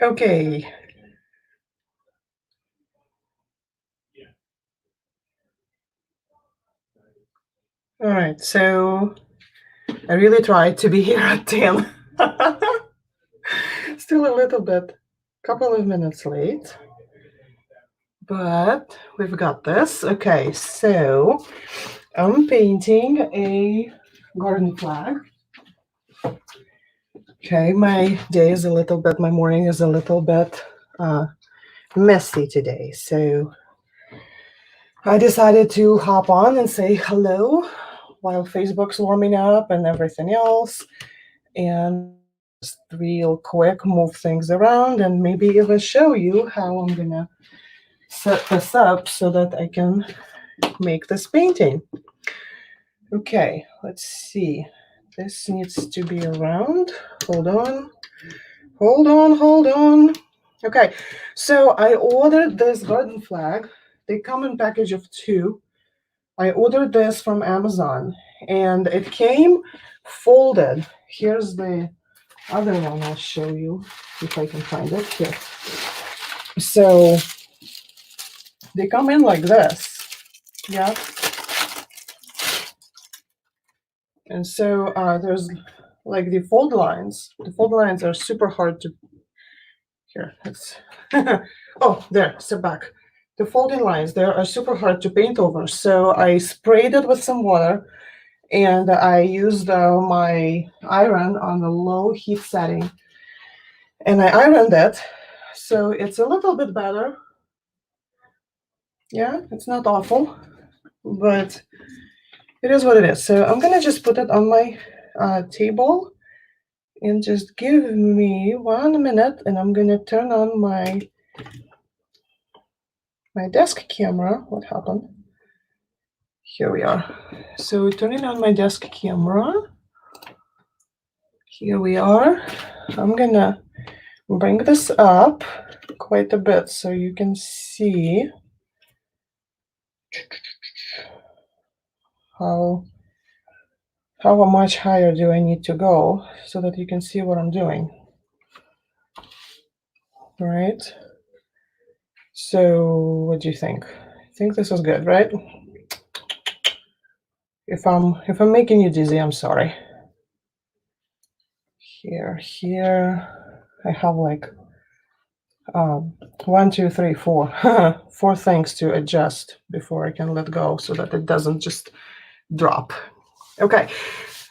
Okay. All right. So I really tried to be here at 10. Still a little bit, couple of minutes late, but we've got this. Okay. So I'm painting a garden flag. Okay. My morning is a little bit uh, messy today. So I decided to hop on and say hello while Facebook's warming up and everything else. And just real quick move things around and maybe even show you how I'm gonna set this up so that I can make this painting. Okay, let's see. This needs to be around. Hold on. Hold on, hold on. Okay, so I ordered this garden flag. They come in package of 2. I ordered this from Amazon and it came folded. Here's the other one. I'll show you if I can find it here. So they come in like this. Yeah. And so there's like the fold lines. The fold lines are super hard to. Here, it's. Oh, there, step back. The folding lines there are super hard to paint over. So I sprayed it with some water and I used my iron on the low heat setting and I ironed it. So it's a little bit better. Yeah, it's not awful, but it is what it is. So I'm gonna just put it on my table and just give me 1 minute and I'm gonna turn on my desk camera. What happened? Here we are. So turning on my desk camera. Here we are. I'm gonna bring this up quite a bit so you can see how much higher do I need to go so that you can see what I'm doing. All right. So what do you think? I think this is good, right? If I'm making you dizzy, I'm sorry. Here, I have like 1, 2, 3, 4, 4 things to adjust before I can let go so that it doesn't just drop. Okay,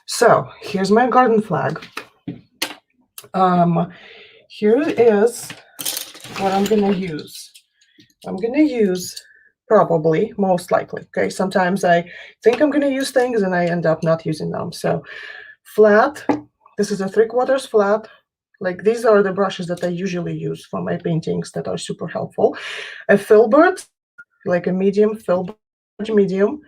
so here's my garden flag. Here is what I'm gonna use. I'm gonna use probably, most likely. Okay, sometimes I think I'm gonna use things and I end up not using them. So flat. This is a 3/4 flat. Like these are the brushes that I usually use for my paintings that are super helpful. A filbert, like a medium filbert, medium.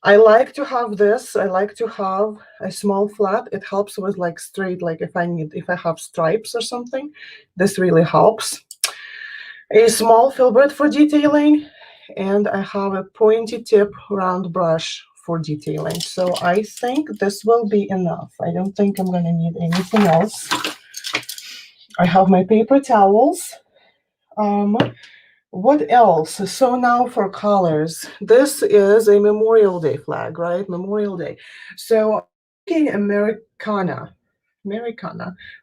I like to have this. I like to have a small flat. It helps with like straight, like if I have stripes or something, this really helps. A small filbert for detailing, and I have a pointy tip round brush for detailing. So I think this will be enough. I don't think I'm gonna need anything else. I have my paper towels. What else? So now for colors. This is a Memorial Day flag, right? Memorial Day. So I'm thinking Americana,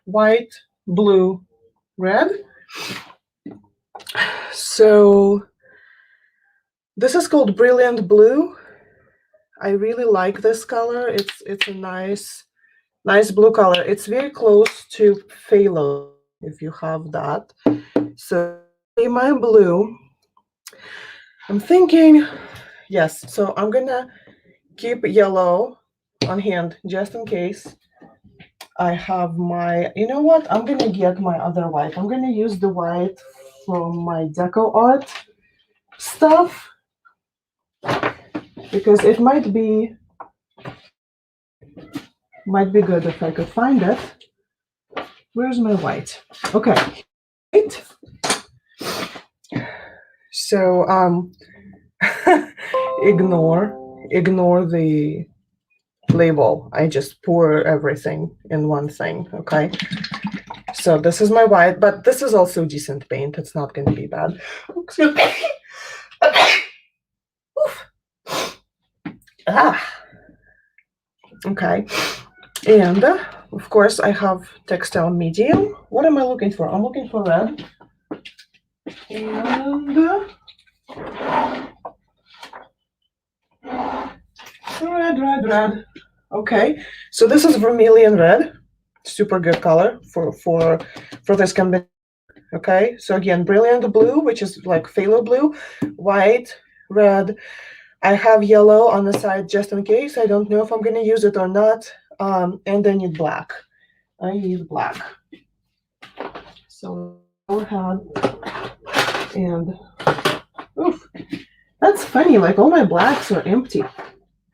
white, blue, red. So this is called Brilliant Blue. I really like this color. It's a nice blue color. It's very close to phthalo if you have that. So my blue. I'm thinking, yes. So I'm gonna keep yellow on hand just in case. I have my, you know what? I'm gonna get my other white. I'm gonna use the white from my deco art stuff because it might be good if I could find it. Where's my white? Okay. Right. So ignore the label. I just pour everything in one thing, okay? So this is my white, but this is also decent paint. It's not going to be bad. Excuse me. Okay. And of course, I have textile medium. What am I looking for? I'm looking for red. And red. Okay. So this is vermilion red. Super good color for this combination. Okay. So again, brilliant blue, which is like phthalo blue, white, red. I have yellow on the side just in case. I don't know if I'm going to use it or not. And I need black. I need black. So go ahead and oof, that's funny. Like all my blacks are empty.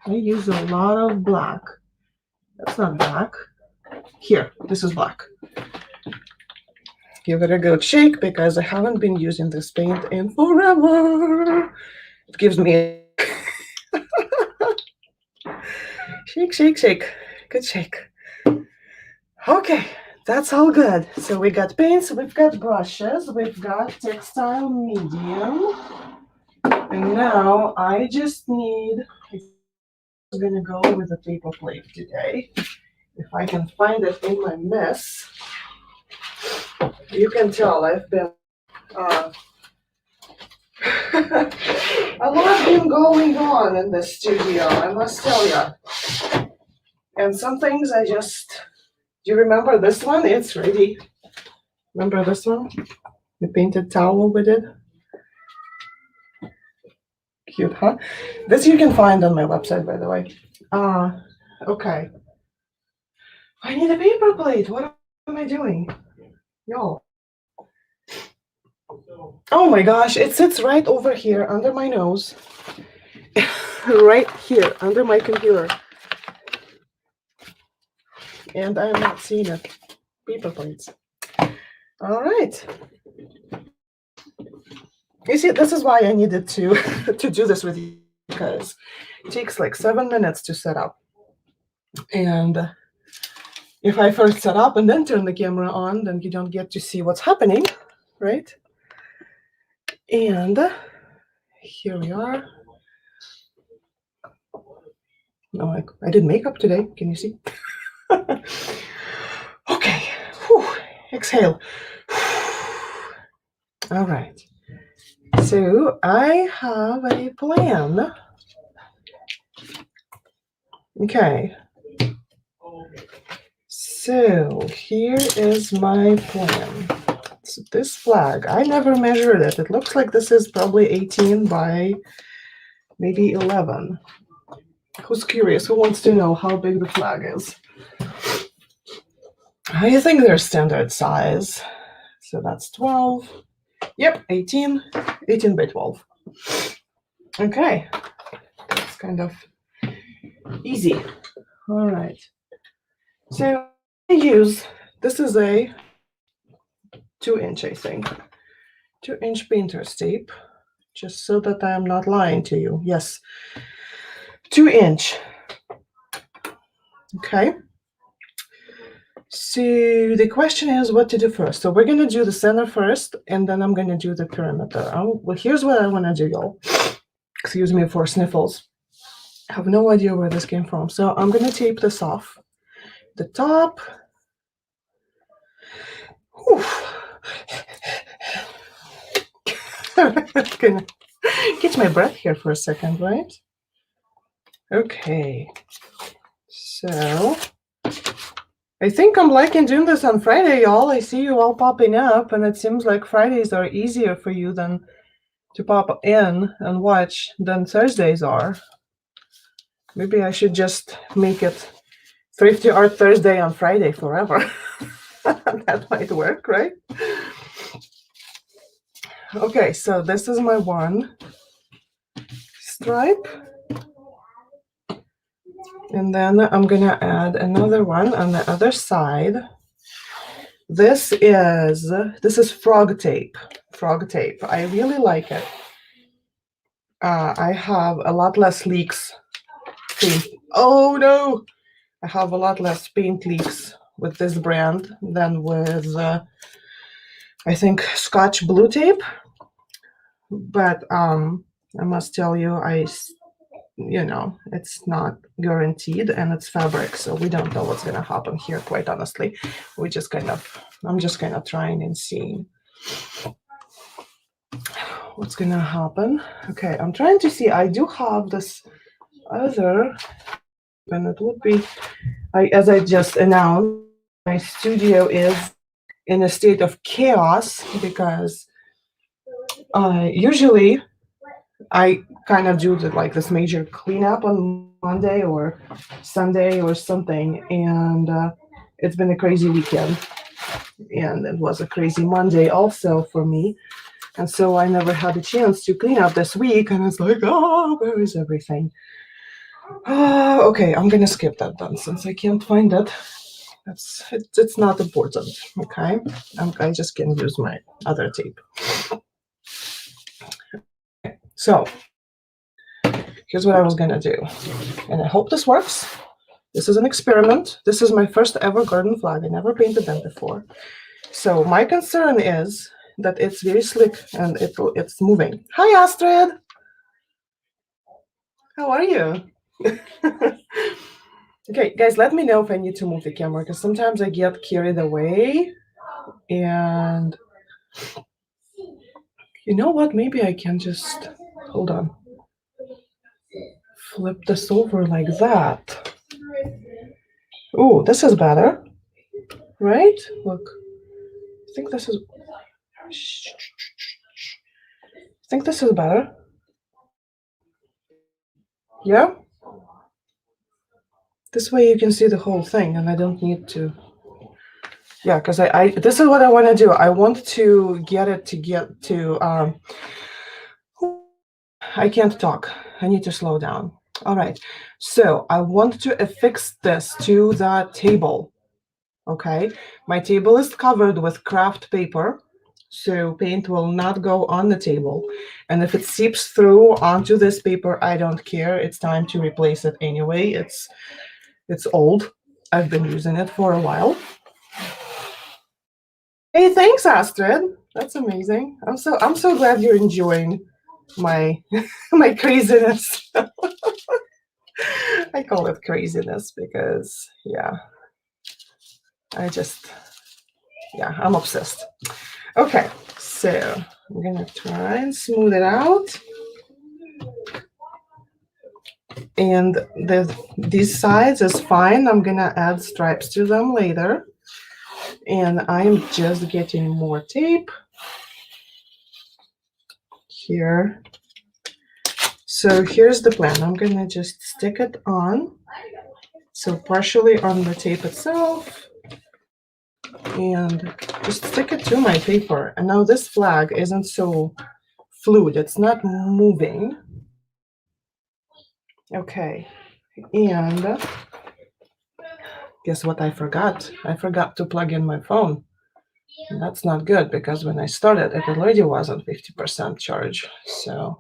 I use a lot of black. That's not black. Here, this is black. Give it a good shake because I haven't been using this paint in forever. It gives me shake, shake, shake. Good shake. Okay, that's all good. So we got paints, we've got brushes, we've got textile medium. And now I just need, I'm gonna go with a paper plate today. If I can find it in my mess. You can tell I've been, a lot been going on in the studio, I must tell you. And some things I just, do you remember this one? It's ready. Remember this one? The painted towel we did? Cute, huh? This you can find on my website, by the way. Okay. I need a paper plate. What am I doing? Y'all. Oh my gosh, it sits right over here under my nose. Right here under my computer. And I'm not seeing it. Paper plates. All right. You see, this is why I needed to do this with you, because it takes like 7 minutes to set up. And if I first set up and then turn the camera on, then you don't get to see what's happening, right? And here we are. No, I did makeup today. Can you see? Okay. Whew. Exhale. All right. So I have a plan. Okay. So here is my plan. So this flag, I never measured it. It looks like this is probably 18 by maybe 11. Who's curious? Who wants to know how big the flag is? I think they're standard size. So that's 12. Yep, 18 by 12. Okay. That's kind of easy. All right. So I use, this is a 2-inch, I think. 2-inch painter's tape, just so that I am not lying to you. Yes, 2-inch. Okay. So the question is what to do first. So we're going to do the center first, and then I'm going to do the perimeter. Well, here's what I want to do, y'all. Excuse me for sniffles. I have no idea where this came from. So I'm going to tape this off. The top. I'm gonna get my breath here for a second, right? Okay. So I think I'm liking doing this on Friday, y'all. I see you all popping up, and it seems like Fridays are easier for you than to pop in and watch than Thursdays are. Maybe I should just make it Thrifty Art Thursday on Friday forever. That might work, right? Okay, so this is my one stripe. And then I'm gonna add another one on the other side. This is frog tape. Frog tape. I really like it. I have a lot less leaks. Oh no! I have a lot less paint leaks with this brand than with, I think, Scotch Blue Tape. But I must tell you, it's not guaranteed, and it's fabric, so we don't know what's going to happen here, quite honestly. I'm just kind of trying and seeing what's going to happen. Okay, I'm trying to see. I do have this other, and it would be, as I just announced, my studio is in a state of chaos because usually I kind of do this major cleanup on Monday or Sunday or something, and it's been a crazy weekend, and it was a crazy Monday also for me, and so I never had a chance to clean up this week, and it's like, oh, where is everything? Okay, I'm gonna skip that then since I can't find it. It's not important. Okay, I just can use my other tape. So here's what I was gonna do, and I hope this works. This is an experiment. This is my first ever garden flag. I never painted them before. So my concern is that it's very slick and it's moving. Hi, Astrid. How are you? Okay, guys, let me know if I need to move the camera because sometimes I get carried away. And you know what? Maybe I can just, hold on, flip this over like that. Oh, this is better, right? Look, I think this is better. Yeah? This way you can see the whole thing and I don't need to. Yeah, because I this is what I want to do. I want to get it to I can't talk. I need to slow down. All right. So I want to affix this to the table. Okay. My table is covered with craft paper, so paint will not go on the table. And if it seeps through onto this paper, I don't care. It's time to replace it anyway. It's old. I've been using it for a while. Hey, thanks, Astrid. That's amazing. I'm so glad you're enjoying my my craziness. I call it craziness because I'm obsessed. Okay, so I'm gonna try and smooth it out. And these sides is fine. I'm gonna add stripes to them later. And I'm just getting more tape here. So here's the plan. I'm gonna just stick it on. So partially on the tape itself. And just stick it to my paper. And now this flag isn't so fluid. It's not moving. Okay. And guess what I forgot? I forgot to plug in my phone. And that's not good because when I started, it already was on 50% charge. So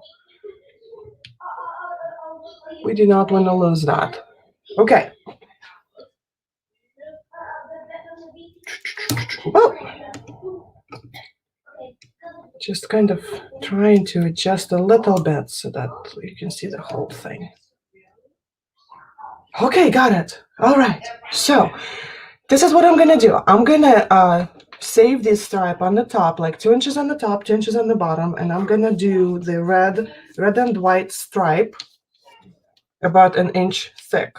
we do not want to lose that. Okay. Well, just kind of trying to adjust a little bit so that you can see the whole thing. Okay, got it. All right. So this is what I'm going to do. I'm going to save this stripe on the top, like 2 inches on the top, 2 inches on the bottom, and I'm going to do the red and white stripe about 1 inch thick.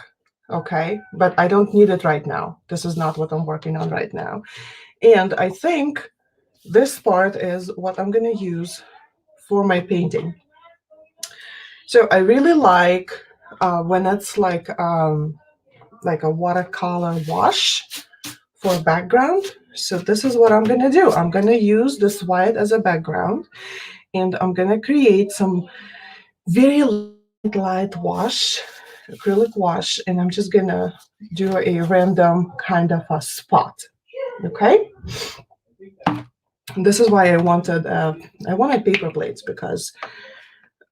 Okay, but I don't need it right now. This is not what I'm working on right now. And I think this part is what I'm going to use for my painting. So I really like when it's like a watercolor wash for background. So this is what I'm going to do. I'm going to use this white as a background, and I'm going to create some very light wash, acrylic wash, and I'm just going to do a random kind of a spot. Okay? This is why I wanted paper plates because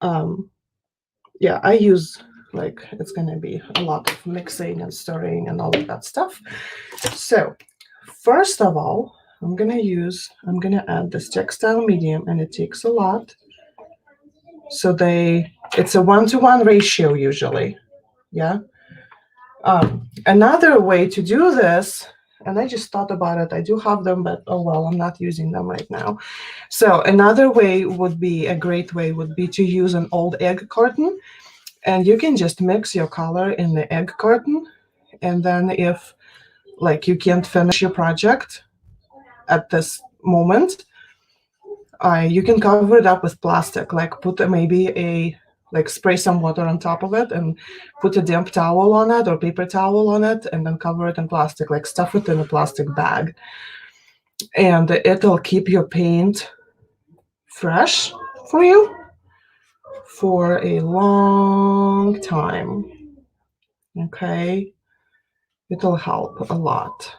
I use like it's going to be a lot of mixing and stirring and all of that stuff. So first of all, I'm going to add this textile medium, and it takes a lot. So it's a 1-to-1 ratio usually. Yeah. Another way to do this, and I just thought about it, I do have them, but oh well, I'm not using them right now. So another way would be, a great way would be to use an old egg carton, and you can just mix your color in the egg carton. And then if like you can't finish your project at this moment, you can cover it up with plastic, like put like spray some water on top of it and put a damp towel on it or paper towel on it, and then cover it in plastic, like stuff it in a plastic bag. And it'll keep your paint fresh for you for a long time. Okay, it'll help a lot.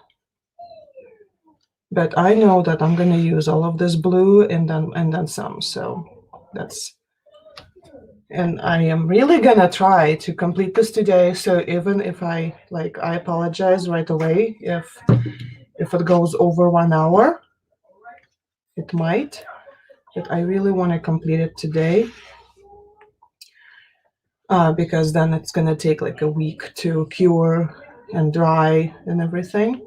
But I know that I'm going to use all of this blue and then some. So and I am really going to try to complete this today. So even if I apologize right away if it goes over 1 hour, it might, but I really want to complete it today. Because then it's going to take like a week to cure and dry and everything.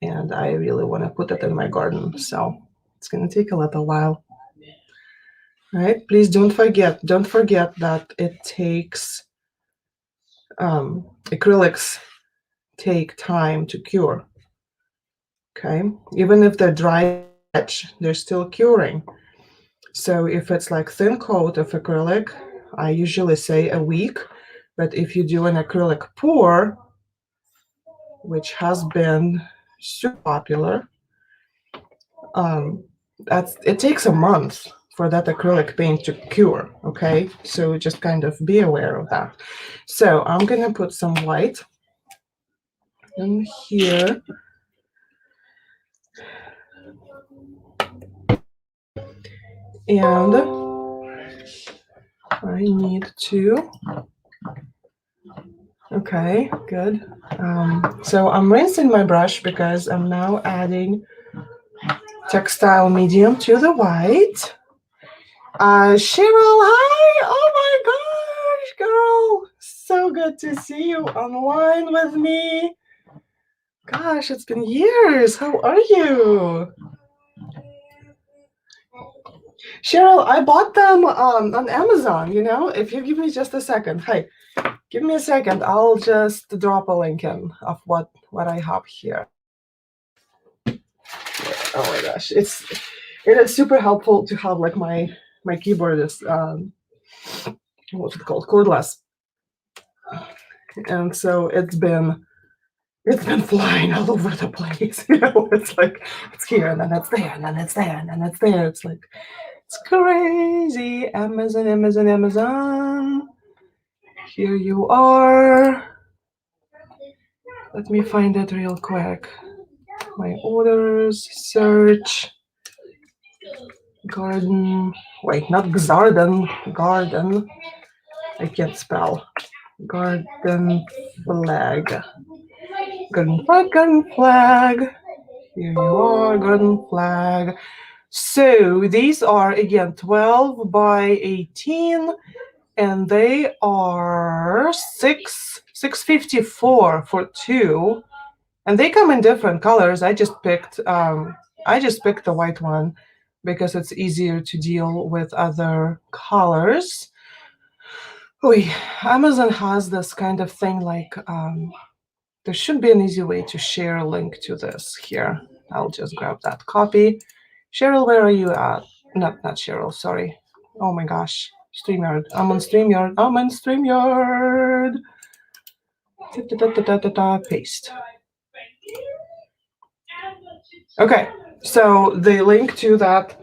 And I really want to put it in my garden. So it's going to take a little while. All right. Please don't forget that it takes, acrylics take time to cure. Okay. Even if they're dry, they're still curing. So if it's like thin coat of acrylic, I usually say a week. But if you do an acrylic pour, which has been super popular, it takes a month for that acrylic paint to cure. Okay, so just kind of be aware of that. So I'm gonna put some white in here. And I need to, okay, good. So I'm rinsing my brush because I'm now adding textile medium to the white. Cheryl, hi! Oh my gosh, girl! So good to see you online with me. Gosh, it's been years. How are you? Cheryl, I bought them on Amazon, if you give me just a second. Hey, give me a second. I'll just drop a link in of what I have here. Oh my gosh, it is super helpful to have like my keyboard is what's it called, cordless, and so it's been flying all over the place. It's like it's here and then it's there and then it's there and then it's there. It's like it's crazy. Amazon. Here you are. Let me find it real quick. My orders, search, garden. Wait, not garden. Garden. I can't spell. Garden flag. Garden flag. Here you are, garden flag. So these are again 12 by 18, and they are $6.54 for two, and they come in different colors. I just picked the white one because it's easier to deal with other colors. Amazon has this kind of thing like there should be an easy way to share a link to this here. I'll just grab that copy. Cheryl, where are you at? Not Cheryl, sorry. Oh my gosh. StreamYard. I'm on StreamYard. Paste. Okay, so the link to that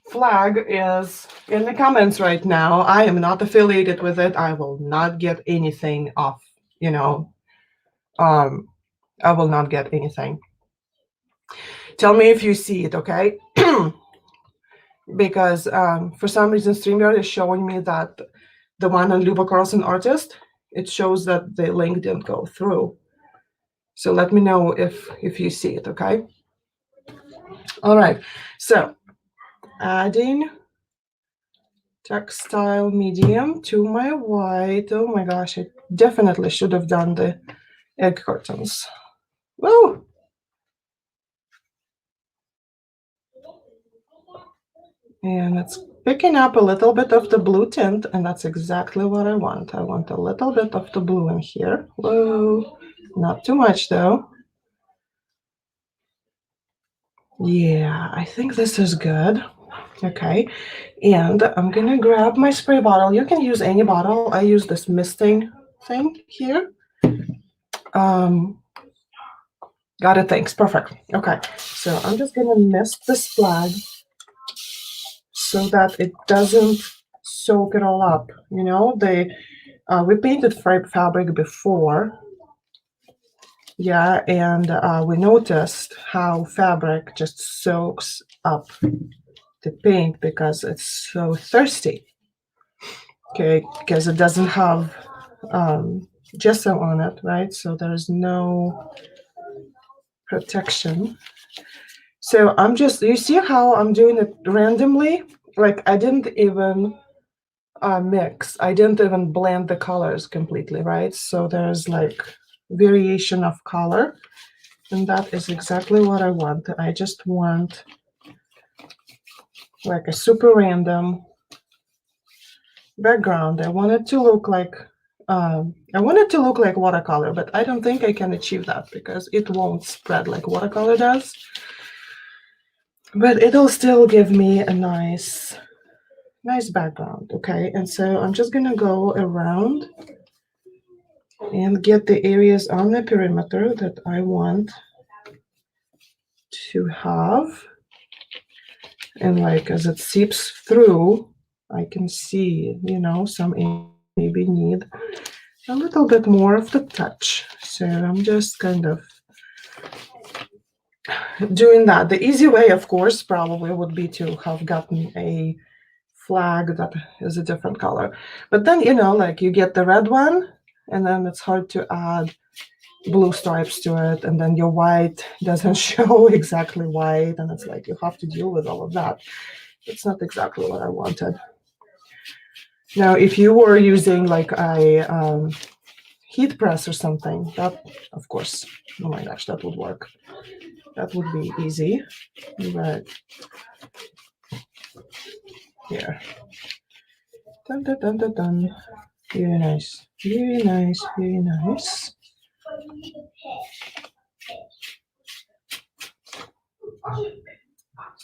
flag is in the comments right now. I am not affiliated with it. I will not get anything off, I will not get anything. Tell me if you see it, okay? Because for some reason StreamYard is showing me that the one on Luba Carlson Artist it shows that the link didn't go through. So let me know if you see it, okay? All right, so adding textile medium to my white. Oh my gosh, I definitely should have done the egg cartons. Woo! And it's picking up a little bit of the blue tint, and that's exactly what I want. I want a little bit of the blue in here. Whoa, not too much though. Yeah, I think this is good. Okay, and I'm gonna grab my spray bottle. You can use any bottle. I use this misting thing here. Got it, thanks, perfect. Okay, so I'm just gonna mist this flag so that it doesn't soak it all up. You know, we painted fabric before, yeah, and we noticed how fabric just soaks up the paint because it's so thirsty. Okay, because it doesn't have gesso on it, right? So there's no protection. So I'm just, you see how I'm doing it randomly? Like I didn't even mix. I didn't even blend the colors completely, right? So there's like variation of color, and that is exactly what I want. I just want like a super random background. I want it to look like watercolor, but I don't think I can achieve that because it won't spread like watercolor does. But it'll still give me a nice background, okay? And so I'm just gonna go around and get the areas on the perimeter that I want to have. And like as it seeps through, I can see, you know, some maybe need a little bit more of the touch. So I'm just kind of doing that. The easy way, of course, probably would be to have gotten a flag that is a different color. But then, you know, like you get the red one, and then it's hard to add blue stripes to it, and then your white doesn't show exactly white, and it's like you have to deal with all of that. It's not exactly what I wanted. Now, if you were using like a heat press or something, that, of course, oh my gosh, that would work. That would be easy, but here. Dun, dun, dun, dun, dun. Very nice, very nice, very nice.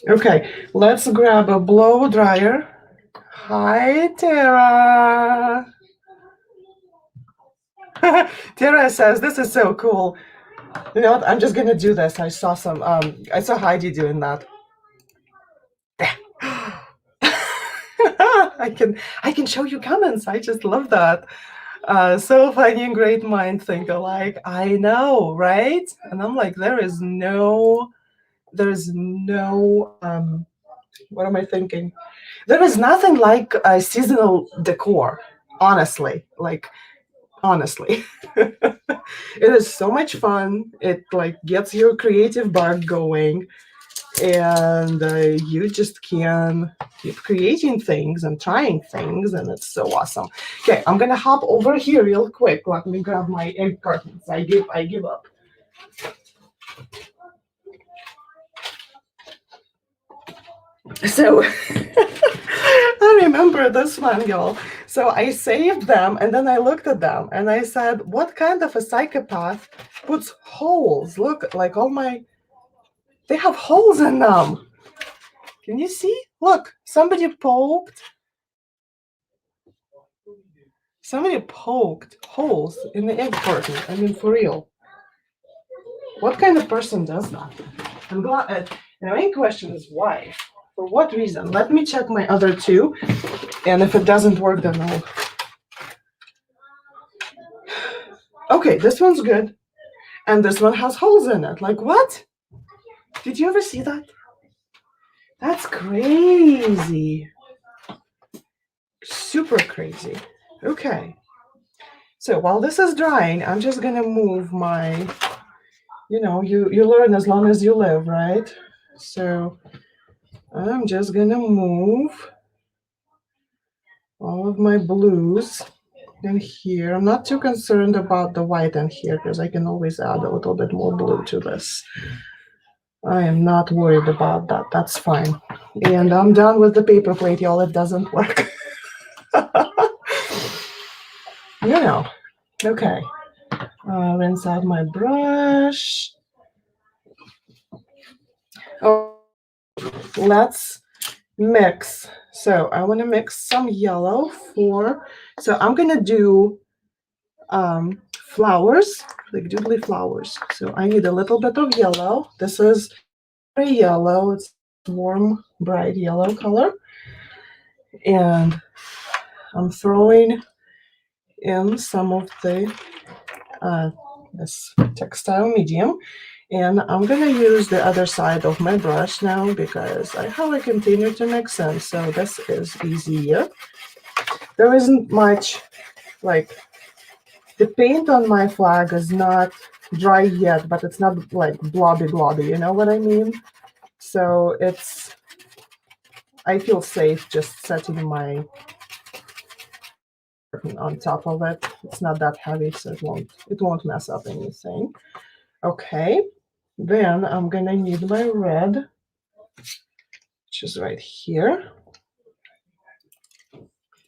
Okay, let's grab a blow dryer. Hi, Tara. Tara says, this is so cool. You know what? I'm just gonna do this. I saw Heidi doing that. I can show you comments. I just love that. So funny and great mind think alike. I know, right? And I'm like, there's no what am I thinking? There is nothing like a seasonal decor, honestly. It is so much fun. It like gets your creative bug going, and you just can keep creating things and trying things, and it's so awesome. Okay, I'm gonna hop over here real quick. Let me grab my egg cartons. I give up. So I remember this one, y'all. So I saved them, and then I looked at them and I said, what kind of a psychopath puts holes? Look, like they have holes in them. Can you see? Look, somebody poked holes in the egg carton. I mean, for real. What kind of person does that? I'm glad. The main question is why? For what reason? Let me check my other two, and if it doesn't work, then I'll. Okay, this one's good, and this one has holes in it. Like what? Did you ever see that? That's crazy. Super crazy. Okay. So while this is drying, I'm just gonna move my, you learn as long as you live, right? So I'm just gonna move all of my blues in here. I'm not too concerned about the white in here because I can always add a little bit more blue to this. I am not worried about that. That's fine. And I'm done with the paper plate, y'all. It doesn't work. Okay. Rinse out my brush. Oh, let's mix. So I want to mix some yellow so I'm going to do flowers, like doodly flowers. So I need a little bit of yellow. This is very yellow. It's warm, bright yellow color. And I'm throwing in some of the this textile medium, and I'm gonna use the other side of my brush now because I have a container to mix in, so this is easier. There isn't much, like, the paint on my flag is not dry yet, but it's not like blobby, you know what I mean? So I feel safe just setting my on top of it. It's not that heavy, so it won't mess up anything. Okay, then I'm gonna need my red, which is right here.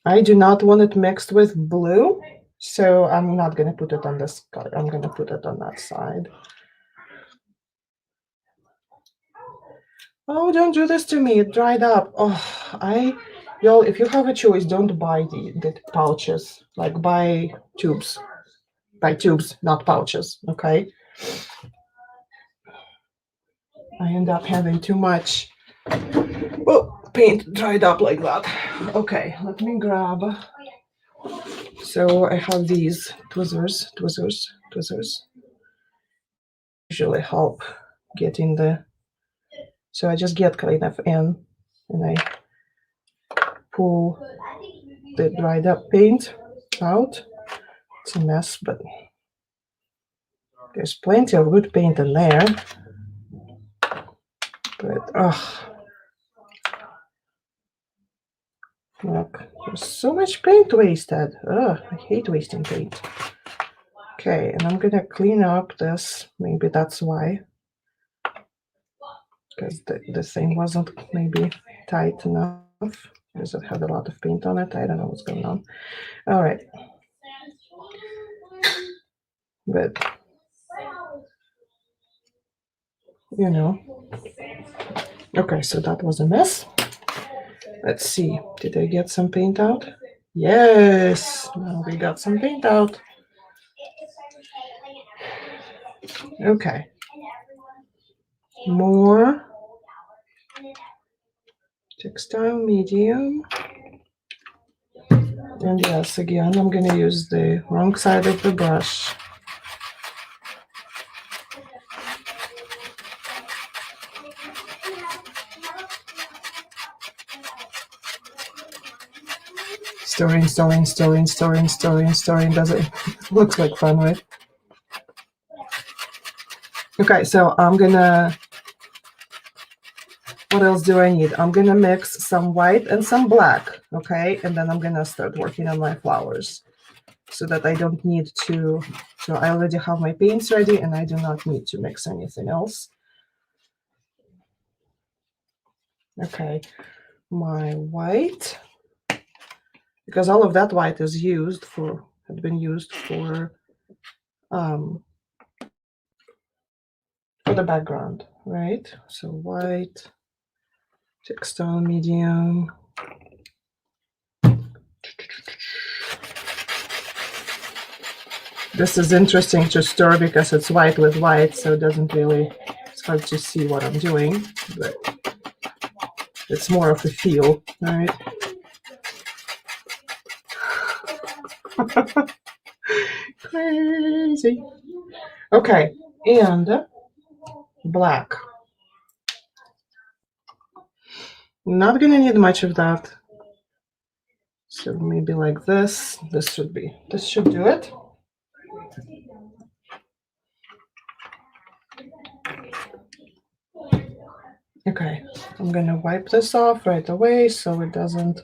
I do not want it mixed with blue, so I'm not gonna put it on this color. I'm gonna put it on that side. Oh, don't do this to me. It dried up. Oh, y'all, if you have a choice, don't buy the pouches. Like, buy tubes. Buy tubes, not pouches, okay? I end up having too much paint dried up like that. Okay, let me grab. So I have these tweezers. Usually help getting so I just get kind of in and I pull the dried up paint out. It's a mess, but there's plenty of good paint in there. But look, there's so much paint wasted. I hate wasting paint. Okay, and I'm gonna clean up this. Maybe that's why, because the thing wasn't maybe tight enough because it had a lot of paint on it. I don't know what's going on. All right, but okay, so that was a mess. Let's see, did I get some paint out? Yes, now we got some paint out. Okay, more textile medium. And yes, again, I'm going to use the wrong side of the brush. Stirring. Does it looks like fun, right? Okay, so I'm gonna, what else do I need? I'm gonna mix some white and some black, okay? And then I'm gonna start working on my flowers so that I don't need to, so I already have my paints ready and I do not need to mix anything else. Okay, my white, because all of that white is had been used for the background, right? So white, textile medium. This is interesting to stir because it's white with white, so it doesn't really, it's hard to see what I'm doing, but it's more of a feel, right? Crazy. Okay, and black. Not gonna need much of that. So maybe like this. This should do it. Okay, I'm gonna wipe this off right away so it doesn't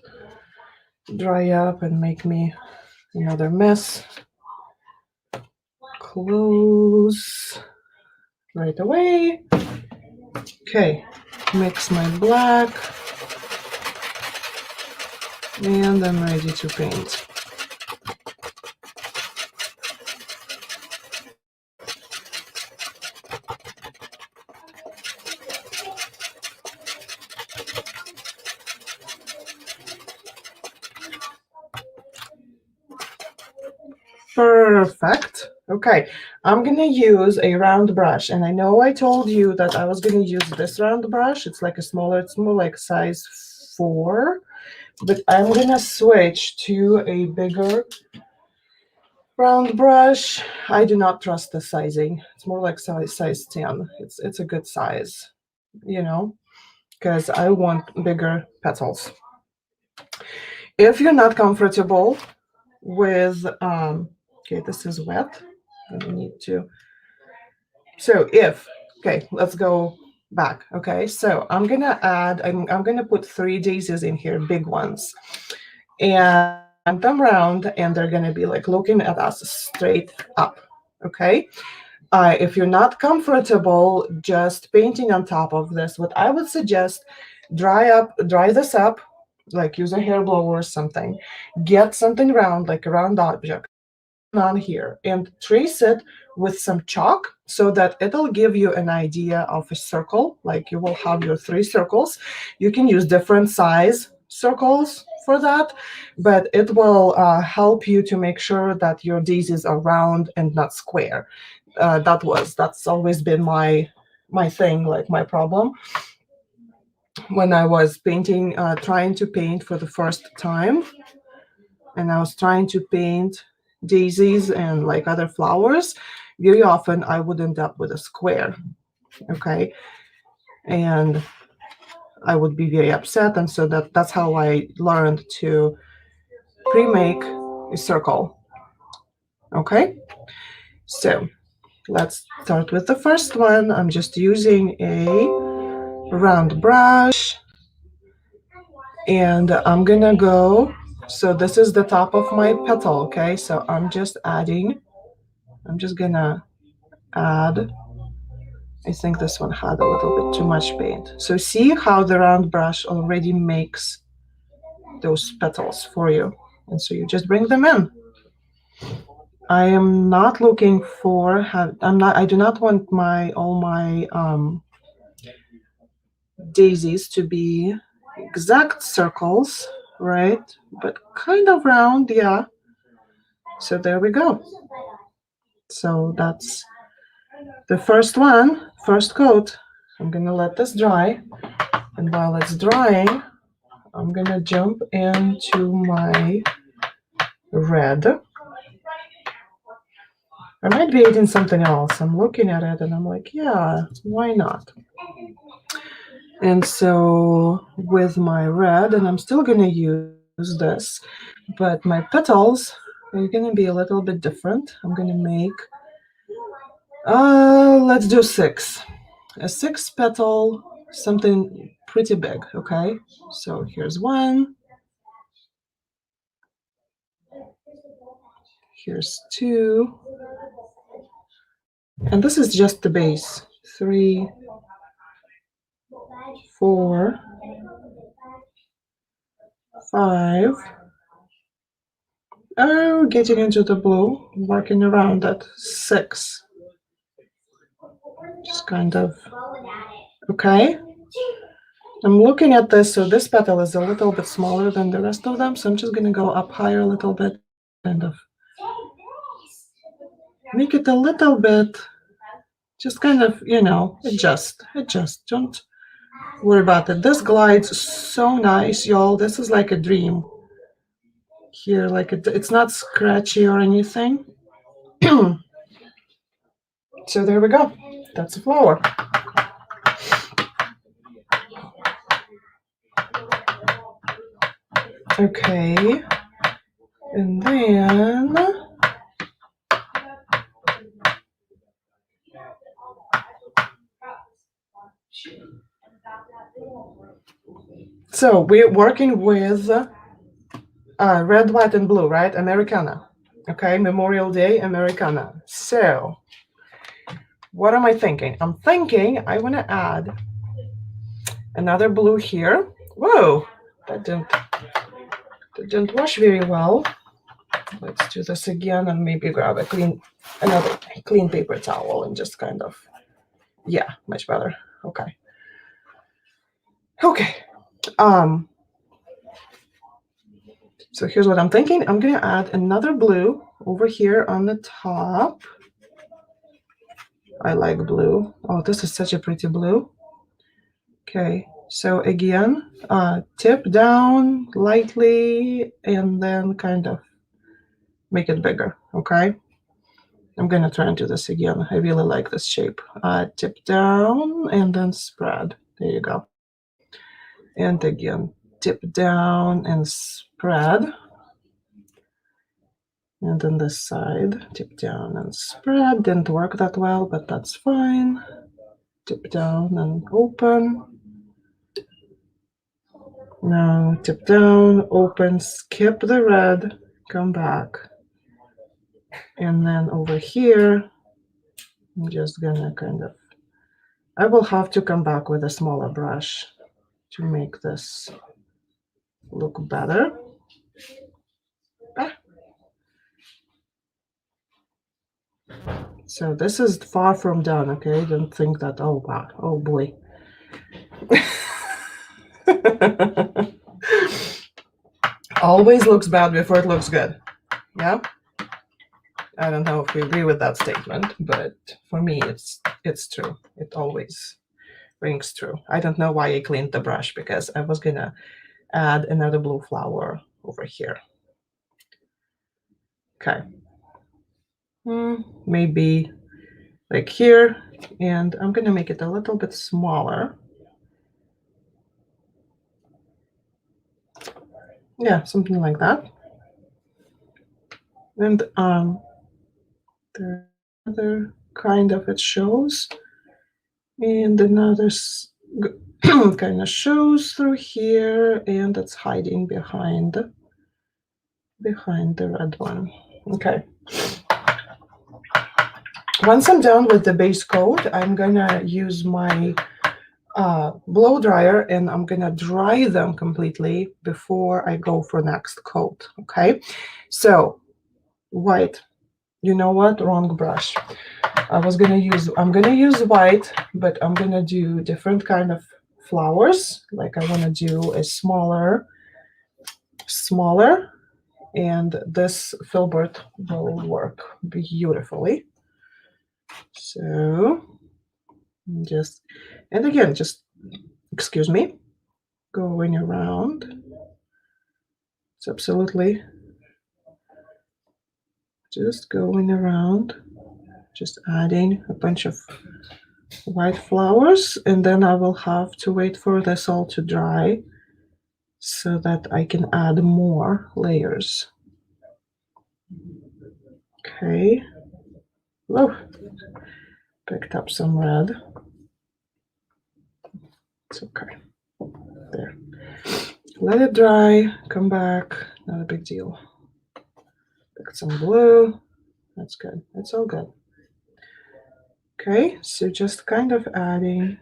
dry up and make me another mess. Close right away. Okay, mix my black and I'm ready to paint. Perfect. Okay, I'm gonna use a round brush, and I know I told you that I was gonna use this round brush. It's like a smaller, it's more like size 4, but I'm gonna switch to a bigger round brush. I do not trust the sizing. It's more like size 10. It's a good size, you know, because I want bigger petals. If you're not comfortable with okay, this is wet. I need to. So okay, let's go back. Okay, so I'm gonna add, I'm gonna put 3 daisies in here, big ones, and plant them round, and they're gonna be like looking at us straight up. Okay, if you're not comfortable just painting on top of this, what I would suggest, dry this up, like use a hair blower or something, get something round, like a round object on here, and trace it with some chalk so that it'll give you an idea of a circle. Like you will have your 3 circles. You can use different size circles for that, but it will help you to make sure that your daisies are round and not square. That's always been my thing, like my problem when I was painting, trying to paint for the first time, and I was trying to paint daisies and like other flowers. Very often I would end up with a square, okay, and I would be very upset, and so that's how I learned to pre-make a circle. Okay, so let's start with the first one. I'm just using a round brush, and I'm gonna go, so this is the top of my petal, okay, so I'm just gonna add, I think this one had a little bit too much paint. So see how the round brush already makes those petals for you, and so you just bring them in. I am not looking for, I do not want all my daisies to be exact circles, right? But kind of round, yeah. So there we go. So that's the first one, first coat. I'm gonna let this dry, and while it's drying, I'm gonna jump into my red. I might be eating something else. I'm looking at it and I'm like, yeah, why not? And so with my red, and I'm still gonna use this, but my petals are gonna be a little bit different. I'm gonna make, let's do 6. A 6 petal, something pretty big, okay? So here's 1. Here's 2. And this is just the base. 3, 4, 5. Oh, getting into the blue, working around at 6. Just kind of, okay. I'm looking at this, so this petal is a little bit smaller than the rest of them, so I'm just gonna go up higher a little bit, kind of make it a little bit, just kind of, adjust. Don't worry about it. This glides so nice, y'all. This is like a dream. Here, like it's not scratchy or anything. So there we go. That's a flower. Okay. And then So we're working with red, white, and blue, right? Americana. Okay, Memorial Day Americana. So what am I thinking? I'm thinking I want to add another blue here. Whoa, that didn't wash very well. Let's do this again and maybe grab another clean paper towel and just kind of, yeah, much better. Okay. Okay. So here's what I'm thinking. I'm gonna add another blue over here on the top. I like blue. Oh, this is such a pretty blue. Okay, so again, tip down lightly and then kind of make it bigger, okay? I'm gonna try and do this again. I really like this shape. Tip down and then spread. There you go. And again, tip down and spread. And then this side, tip down and spread. Didn't work that well, but that's fine. Tip down and open. Now tip down, open, skip the red, come back. And then over here, I'm just gonna kind of, I will have to come back with a smaller brush to make this look better. So this is far from done, okay? Don't think that, oh wow, oh boy. Always looks bad before it looks good. Yeah? I don't know if you agree with that statement, but for me, it's true. It always rings true. I don't know why I cleaned the brush because I was gonna add another blue flower over here. Okay. Maybe like here, and I'm gonna make it a little bit smaller. Yeah, something like that. And the other kind of it shows, and another kind of shows through here, and it's hiding behind the red one. Okay. Once I'm done with the base coat, I'm gonna use my blow dryer and I'm gonna dry them completely before I go for next coat. Okay, so white. You know what? Wrong brush. I'm gonna use white, but I'm gonna do different kind of flowers. Like I want to do a smaller, and this filbert will work beautifully. So just, and again, just, excuse me, going around. It's absolutely just going around, just adding a bunch of white flowers, and then I will have to wait for this all to dry so that I can add more layers. Okay. Oh, picked up some red. It's okay. There. Let it dry, come back, not a big deal. Picked some blue. That's good. That's all good. Okay, so just kind of adding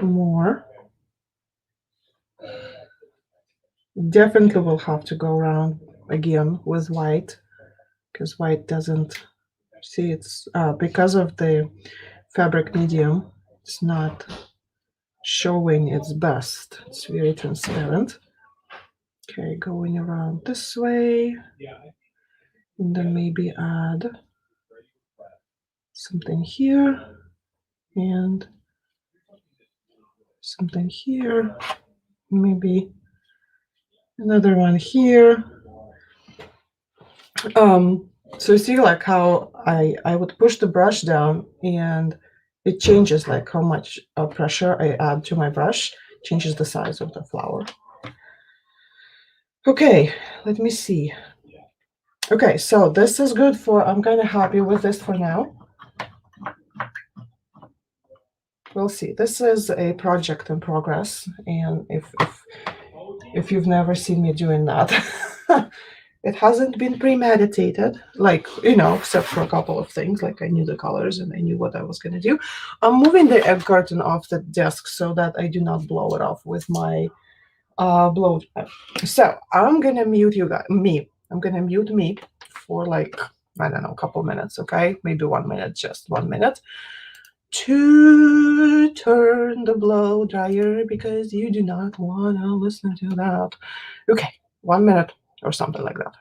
more. Definitely will have to go around again with white because white doesn't, see, it's because of the fabric medium, it's not showing its best. It's very transparent. Okay, going around this way, and then maybe add something here and something here, maybe another one here. So you see like how I would push the brush down and it changes like how much pressure I add to my brush, changes the size of the flower. Okay, let me see. Okay, so this is good for, I'm kind of happy with this for now. we'll see. This is a project in progress, and if you've never seen me doing that, it hasn't been premeditated, like, except for a couple of things. Like I knew the colors and I knew what I was going to do. I'm moving the egg carton off the desk so that I do not blow it off with my blow dry. So I'm going to mute I'm going to mute me for like, I don't know, a couple minutes, okay? Maybe 1 minute, just 1 minute, to turn the blow dryer because you do not want to listen to that. Okay, 1 minute or something like that.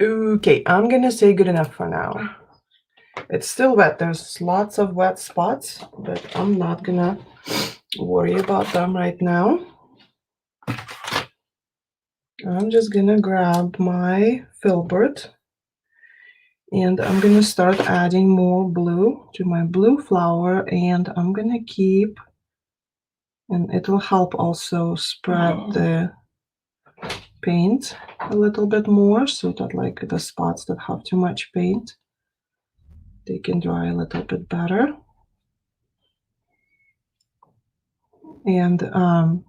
Okay, I'm gonna say good enough for now. It's still wet. There's lots of wet spots, but I'm not gonna worry about them right now. I'm just gonna grab my filbert and I'm gonna start adding more blue to my blue flower, and I'm gonna keep, and it will help also spread the paint a little bit more so that like the spots that have too much paint, they can dry a little bit better. And I'm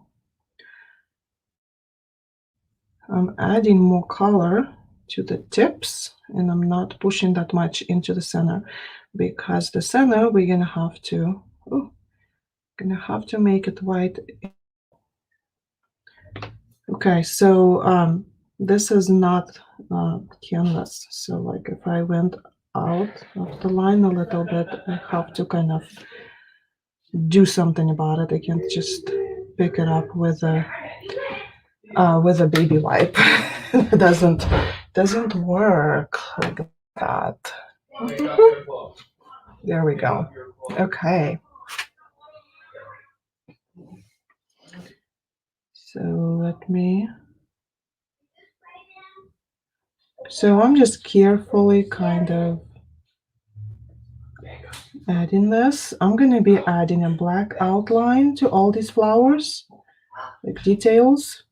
adding more color to the tips, and I'm not pushing that much into the center because the center we're gonna have to make it white. Okay, so this is not canvas, so like if I went out of the line a little bit, I have to kind of do something about it. I can't just pick it up with a baby wipe. It doesn't work like that. There we go. Okay. So I'm just carefully kind of adding this. I'm gonna be adding a black outline to all these flowers, like details,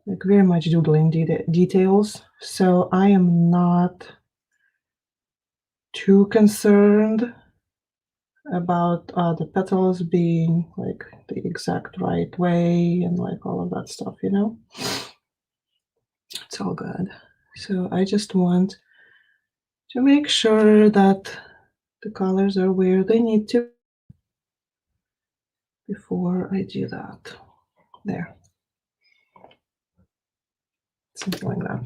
like very much doodling details. So I am not too concerned about the petals being like the exact right way and like all of that stuff, It's all good. So I just want to make sure that the colors are where they need to before I do that. There. Something like that.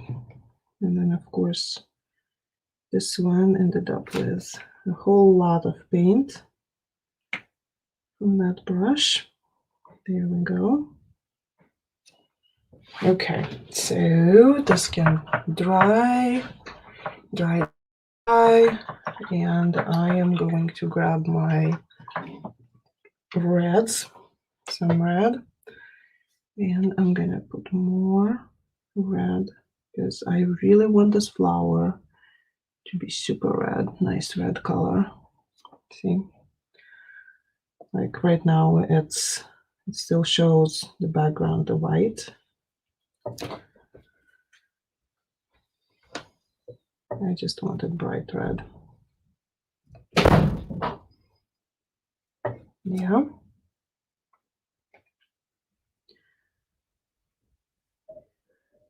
And then of course This one ended up with a whole lot of paint from that brush. There we go. Okay, so this can dry, and I am going to grab my reds, some red, and I'm gonna put more red because I really want this flower to be super red, nice red color. See, like right now it still shows the background, the white. I just wanted bright red. Yeah.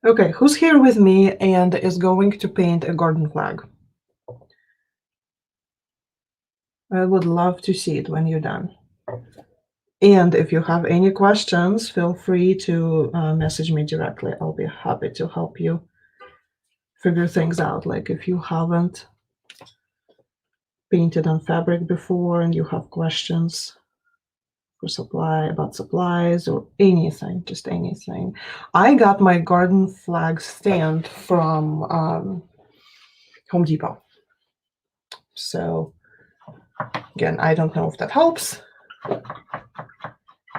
Okay, who's here with me and is going to paint a garden flag? I would love to see it when you're done. And if you have any questions, feel free to message me directly. I'll be happy to help you figure things out. Like if you haven't painted on fabric before and you have questions about supplies or anything, just anything. I got my garden flag stand from Home Depot. So again, I don't know if that helps,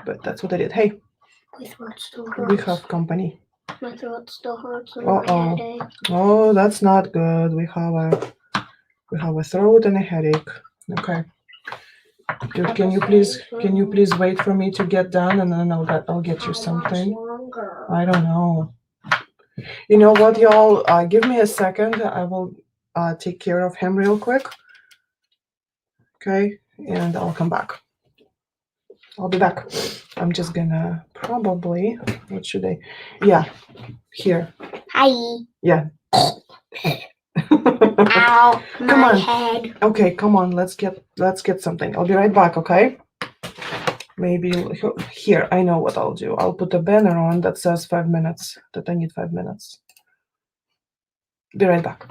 but that's what I did. Hey, my throat still hurts. We have company. My throat still hurts and my headache. Oh, that's not good. We have a throat and a headache. Okay. Can you please wait for me to get done and then I'll get you something. Longer. I don't know. You know what, y'all? Give me a second. I will take care of him real quick. Okay, and I'll come back. I'll be back. I'm just gonna probably. What should I? Yeah, here. Hi. Yeah. Ow, Come my on. head. Okay, come on. Let's get something. I'll be right back. Okay. Maybe here. I know what I'll do. I'll put a banner on that says 5 minutes. That I need 5 minutes. Be right back.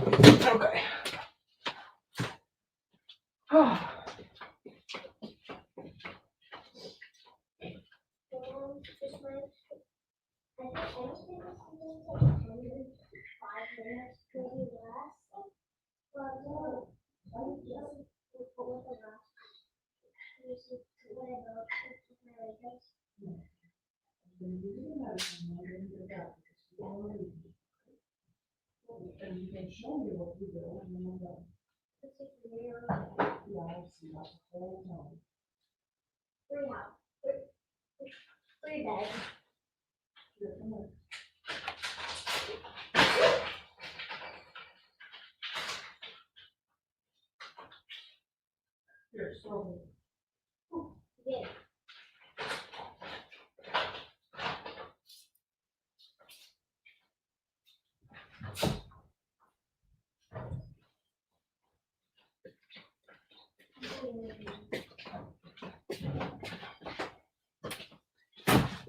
Okay. Oh.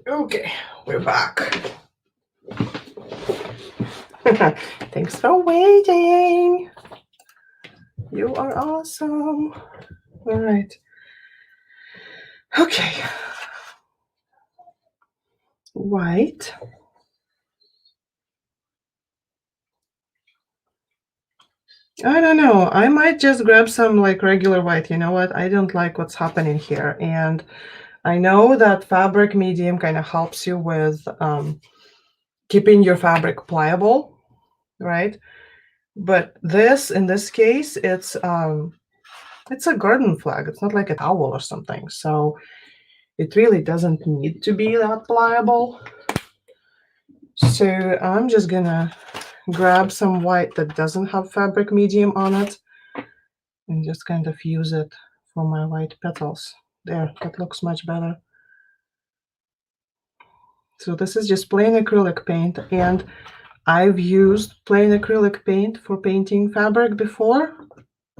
Okay, we're back. Thanks for waiting. You are awesome. All right. Okay. White. I don't know. I might just grab some like regular white. You know what? I don't like what's happening here. And I know that fabric medium kind of helps you with keeping your fabric pliable, right? But in this case, it's a garden flag. It's not like a towel or something. So it really doesn't need to be that pliable. So I'm just gonna grab some white that doesn't have fabric medium on it and just kind of use it for my white petals. There, that looks much better. So this is just plain acrylic paint, and I've used plain acrylic paint for painting fabric before.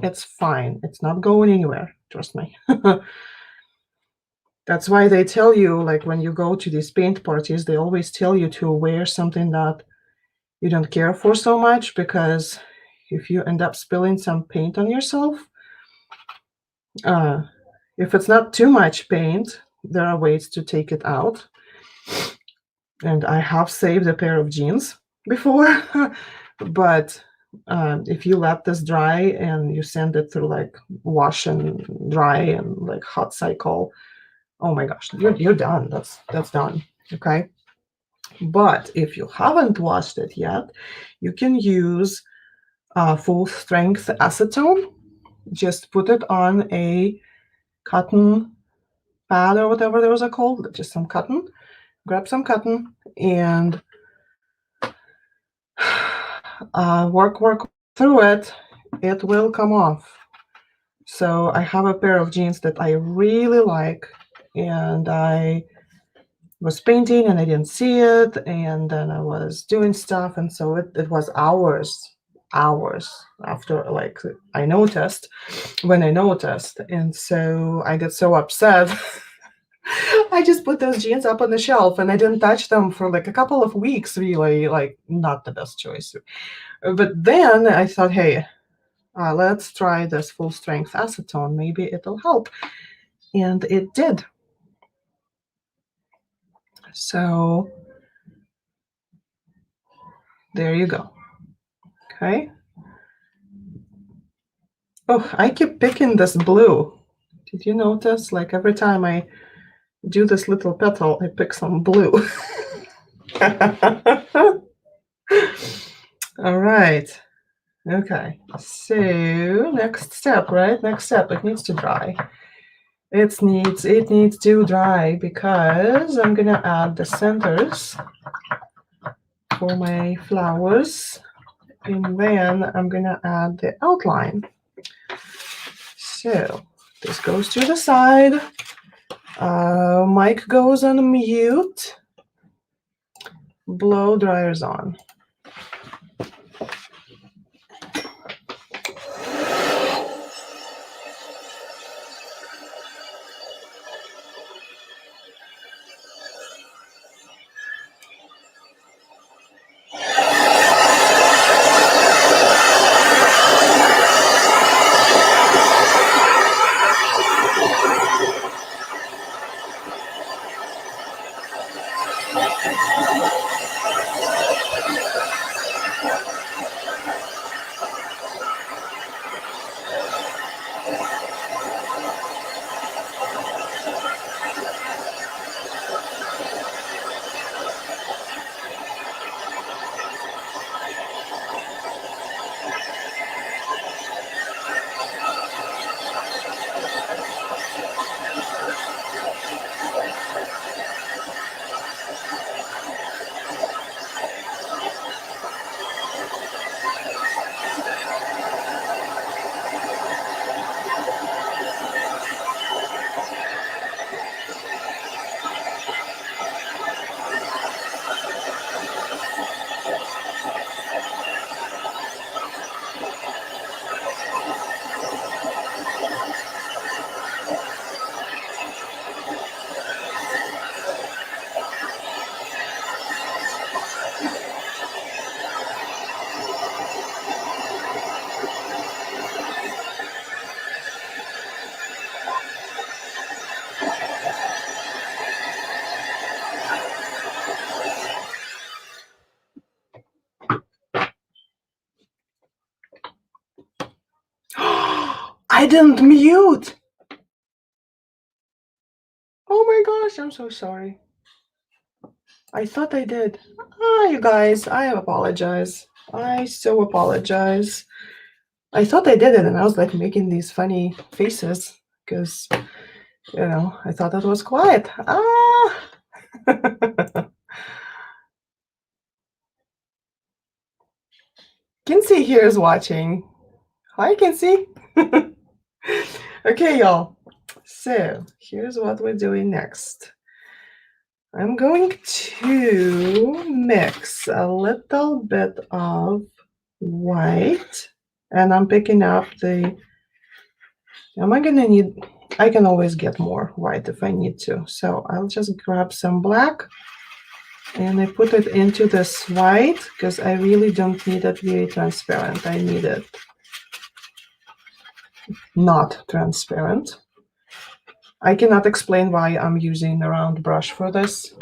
It's fine. It's not going anywhere. Trust me. That's why they tell you, like when you go to these paint parties, they always tell you to wear something that you don't care for so much, because if you end up spilling some paint on yourself, if it's not too much paint, there are ways to take it out. And I have saved a pair of jeans before, but if you let this dry and you send it through like wash and dry and like hot cycle, oh my gosh, you're done. That's done. Okay. But if you haven't washed it yet, you can use full strength acetone. Just put it on a cotton pad or whatever those are called, just some cotton. Grab some cotton and work through it. It will come off. So I have a pair of jeans that I really like, and I was painting and I didn't see it, and then I was doing stuff, and so it was hours after like I noticed, and so I got so upset. I just put those jeans up on the shelf and I didn't touch them for like a couple of weeks, really, like not the best choice. But then I thought, hey, let's try this full strength acetone. Maybe it'll help. And it did. So there you go. Okay. Oh, I keep picking this blue. Did you notice? Like every time I do this little petal, I pick some blue. All right. Okay. So next step, right? Next step. It needs to dry. It needs to dry because I'm gonna add the centers for my flowers, and then I'm gonna add the outline. So this goes to the side. Mic goes on mute. Blow dryers on. I didn't mute. Oh my gosh, I'm so sorry. I thought I did. You guys, I apologize. I so apologize. I thought I did it, and I was like making these funny faces because, I thought it was quiet. Kinsey here is watching. Hi, Kinsey. Okay, y'all. So here's what we're doing next. I'm going to mix a little bit of white, and I'm picking up I can always get more white if I need to. So I'll just grab some black And I put it into this white because I really don't need it very transparent. I need it not transparent. I cannot explain why I'm using a round brush for this.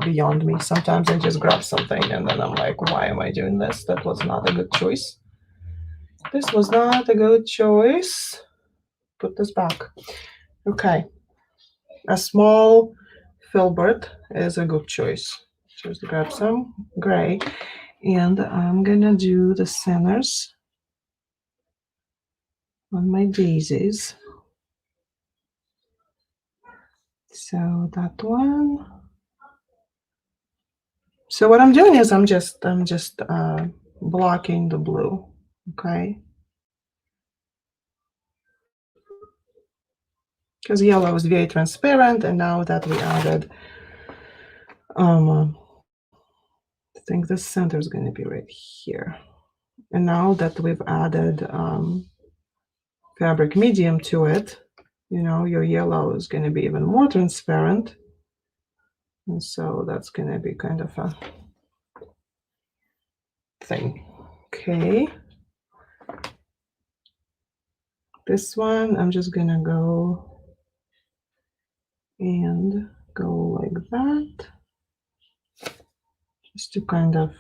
Beyond me. Sometimes I just grab something and then I'm like, why am I doing this? That was not a good choice. This was not a good choice. Put this back. Okay. A small filbert is a good choice. Just grab some gray. And I'm gonna do the centers on my daisies. So that one. So what I'm doing is I'm just blocking the blue. Okay. Because yellow is very transparent, and now that we added, I think the center is going to be right here. And now that we've added fabric medium to it, you know, your yellow is going to be even more transparent. And so that's going to be kind of a thing. Okay. This one, I'm just going to go and go like that. Just to kind of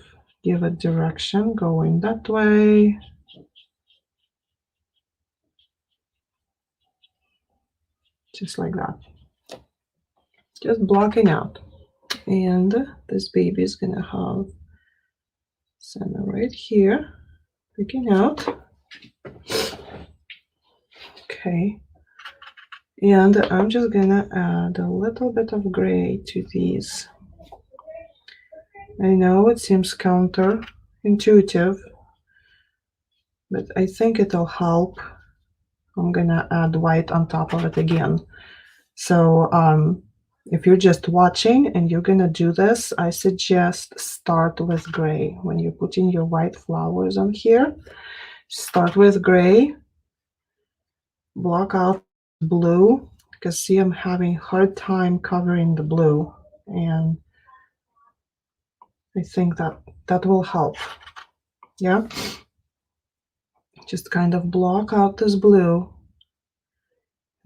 give it direction, going that way. Just like that. Just blocking out. And this baby is gonna have center right here, picking out. Okay. And I'm just gonna add a little bit of gray to these. I know it seems counterintuitive, but I think it'll help. I'm gonna add white on top of it again. So if you're just watching and you're gonna do this, I suggest start with gray. When you're putting your white flowers on here, start with gray, block out blue, because see, I'm having a hard time covering the blue, and I think that will help. Yeah, just kind of block out this blue,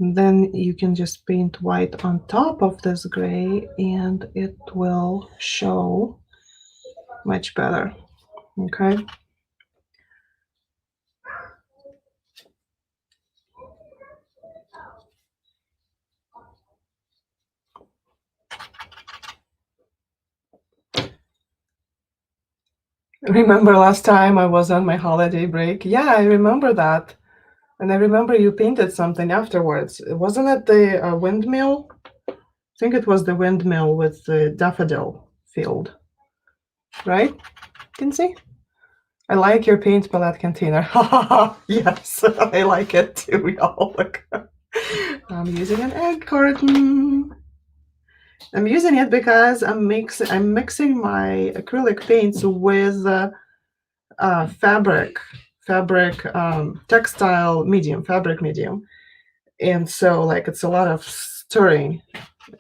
and then you can just paint white on top of this gray and it will show much better. Okay. Remember last time I was on my holiday break? Yeah, I remember that. And I remember you painted something afterwards. Wasn't it the windmill? I think it was the windmill with the daffodil field, right? Can see? I like your paint palette container. Yes, I like it too, y'all. Look. I'm using an egg carton. I'm using it because I'm mixing my acrylic paints with fabric textile medium, fabric medium, and so like it's a lot of stirring,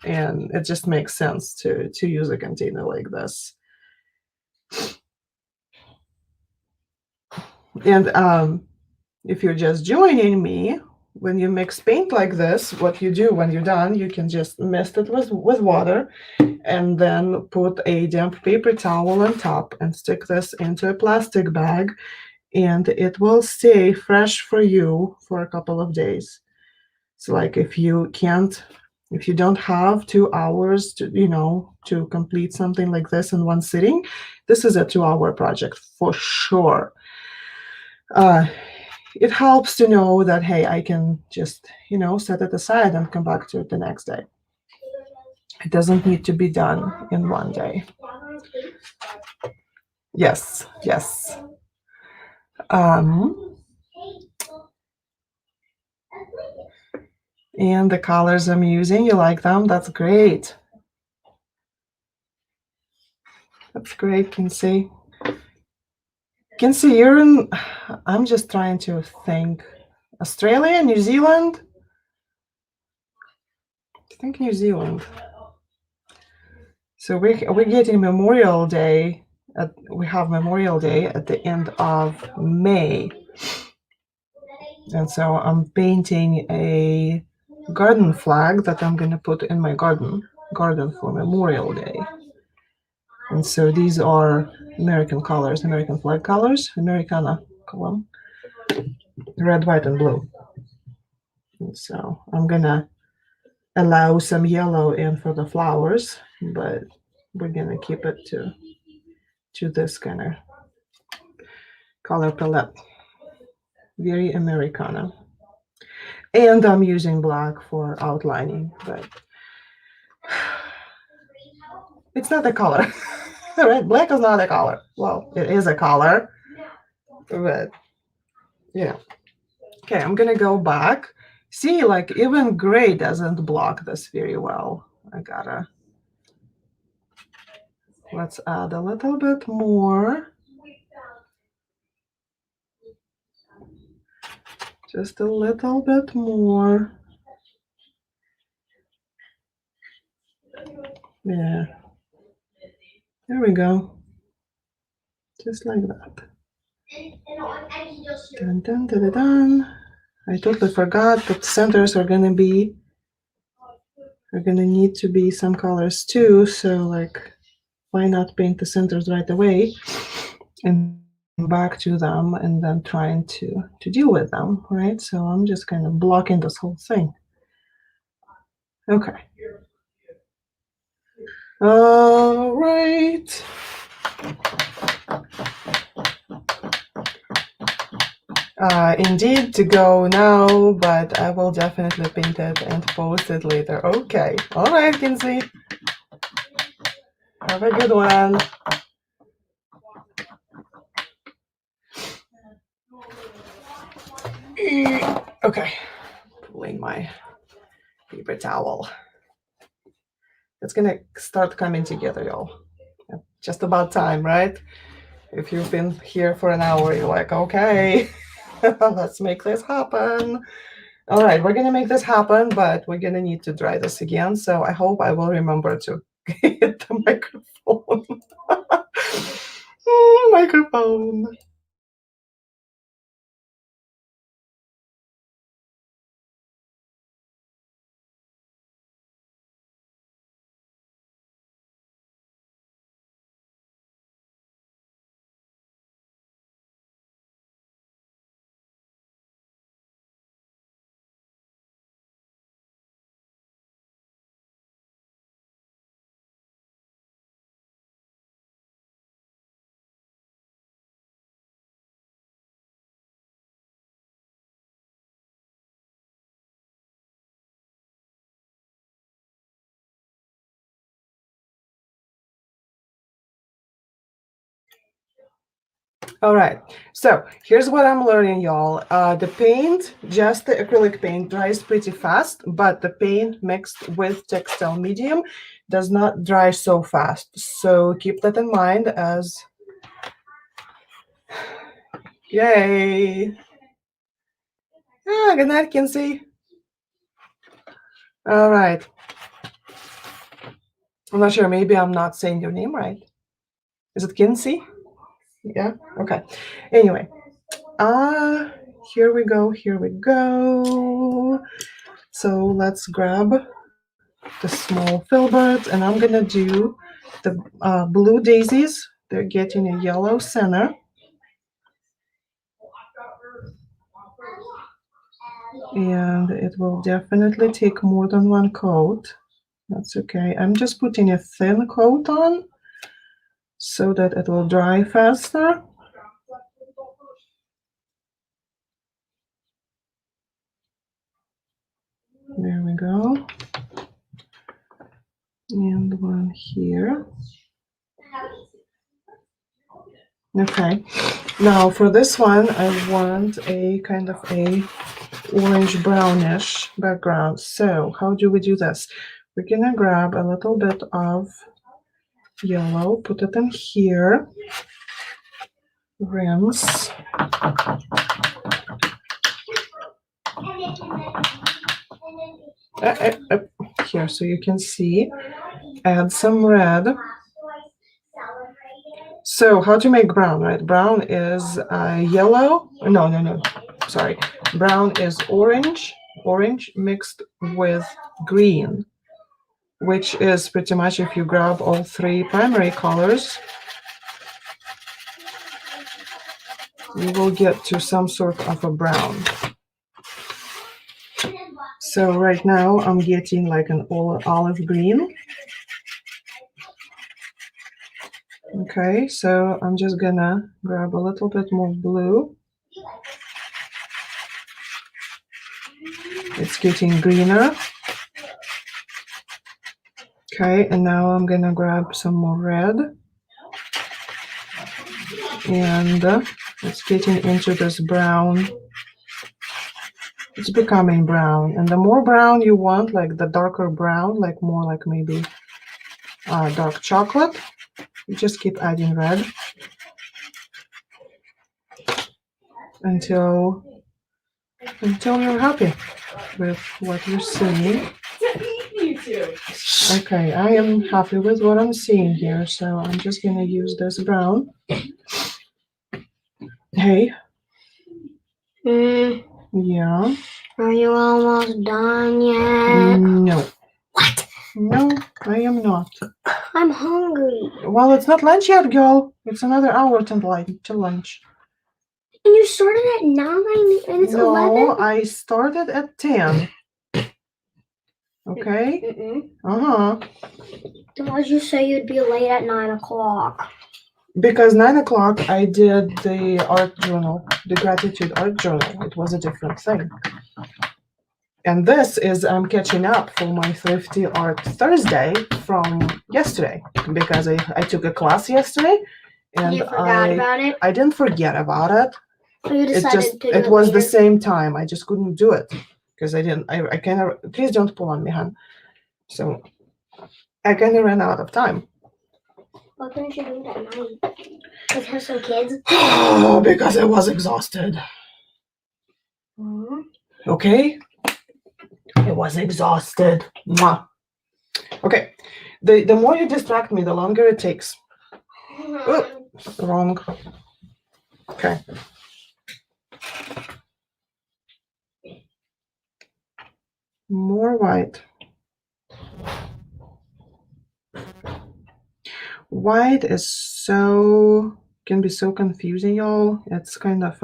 and it just makes sense to use a container like this. And if you're just joining me, when you mix paint like this, what you do when you're done, you can just mist it with water and then put a damp paper towel on top and stick this into a plastic bag, and it will stay fresh for you for a couple of days. So like if you don't have 2 hours to complete something like this in one sitting, this is a 2-hour project for sure. It helps to know that, hey, I can just, set it aside and come back to it the next day. It doesn't need to be done in one day. Yes. And the colors I'm using, you like them? That's great. That's great, Kinsey. Kinsey, you're in, I'm just trying to think. Australia, New Zealand? I think New Zealand. So we're getting Memorial Day. We have Memorial Day at the end of May. And so I'm painting a garden flag that I'm going to put in my garden for Memorial Day. And so these are American colors, American flag colors, Americana color, red, white, and blue. And so I'm going to allow some yellow in for the flowers, but we're going to keep it to this kind of color palette. Very Americana. And I'm using black for outlining, but it's not a color. Right? Black is not a color. Well, it is a color, but yeah. Okay, I'm gonna go back. See, like even gray doesn't block this very well. Let's add a little bit more. Just a little bit more. Yeah. There we go. Just like that. Dun, dun, dun, dun, dun. I totally forgot that centers are gonna need to be some colors too. So like, why not paint the centers right away and back to them and then trying to deal with them, right? So I'm just kind of blocking this whole thing. Okay. All right. Indeed to go now, but I will definitely paint it and post it later. Okay. All right, Kinsey. Have a good one. Okay. Pulling my paper towel. It's gonna start coming together, y'all. Just about time, right? If you've been here for an hour, you're like, okay, let's make this happen. All right, we're gonna make this happen, but we're gonna need to dry this again. So I hope I will remember to hit the microphone. Microphone. All right, so here's what I'm learning, y'all. The paint, just the acrylic paint, dries pretty fast, but the paint mixed with textile medium does not dry so fast. So keep that in mind as, yay. Good night, Kinsey. All right. I'm not sure, maybe I'm not saying your name right. Is it Kinsey? Yeah, okay. Anyway, here we go. So let's grab the small filbert, and I'm gonna do the blue daisies. They're getting a yellow center. And it will definitely take more than one coat. That's okay. I'm just putting a thin coat on so that it will dry faster. There we go. And one here. Okay, now for this one, I want a kind of a orange brownish background. So how do we do this? We're gonna grab a little bit of yellow, put it in here, rinse. Here, so you can see. add some red. So how to make brown, right? Brown is yellow. No. Sorry. Brown is orange mixed with green, which is pretty much if you grab all three primary colors, you will get to some sort of a brown. So right now I'm getting like an olive green. Okay, so I'm just gonna grab a little bit more blue. It's getting greener. Okay, and now I'm gonna grab some more red. And it's getting into this brown. It's becoming brown. And the more brown you want, like the darker brown, like more like maybe dark chocolate, you just keep adding red until you're happy with what you're seeing. Okay, I am happy with what I'm seeing here, so I'm just gonna use this brown. Hey. Yeah. Are you almost done yet? No. What? No, I am not. I'm hungry. Well, it's not lunch yet, girl. It's another hour till lunch. And you started at 9 and it's 11? No, I started at 10. Okay? Uh-huh. Then why'd you say you'd be late at 9 o'clock? Because 9 o'clock I did the art journal, the gratitude art journal. It was a different thing. And this is I'm catching up for my Thrifty Art Thursday from yesterday because I took a class yesterday and you forgot about it? I didn't forget about it. So you decided to do it was later? the same time. I just couldn't do it because I kind of, please don't pull on me, hon. So I kind of ran out of time. Why couldn't you do it at night? Like have some kids? Oh, because I was exhausted. Okay? I was exhausted. Mwah. Okay. The more you distract me, the longer it takes. Oh, wrong. Okay. More white. White is can be so confusing, y'all. It's kind of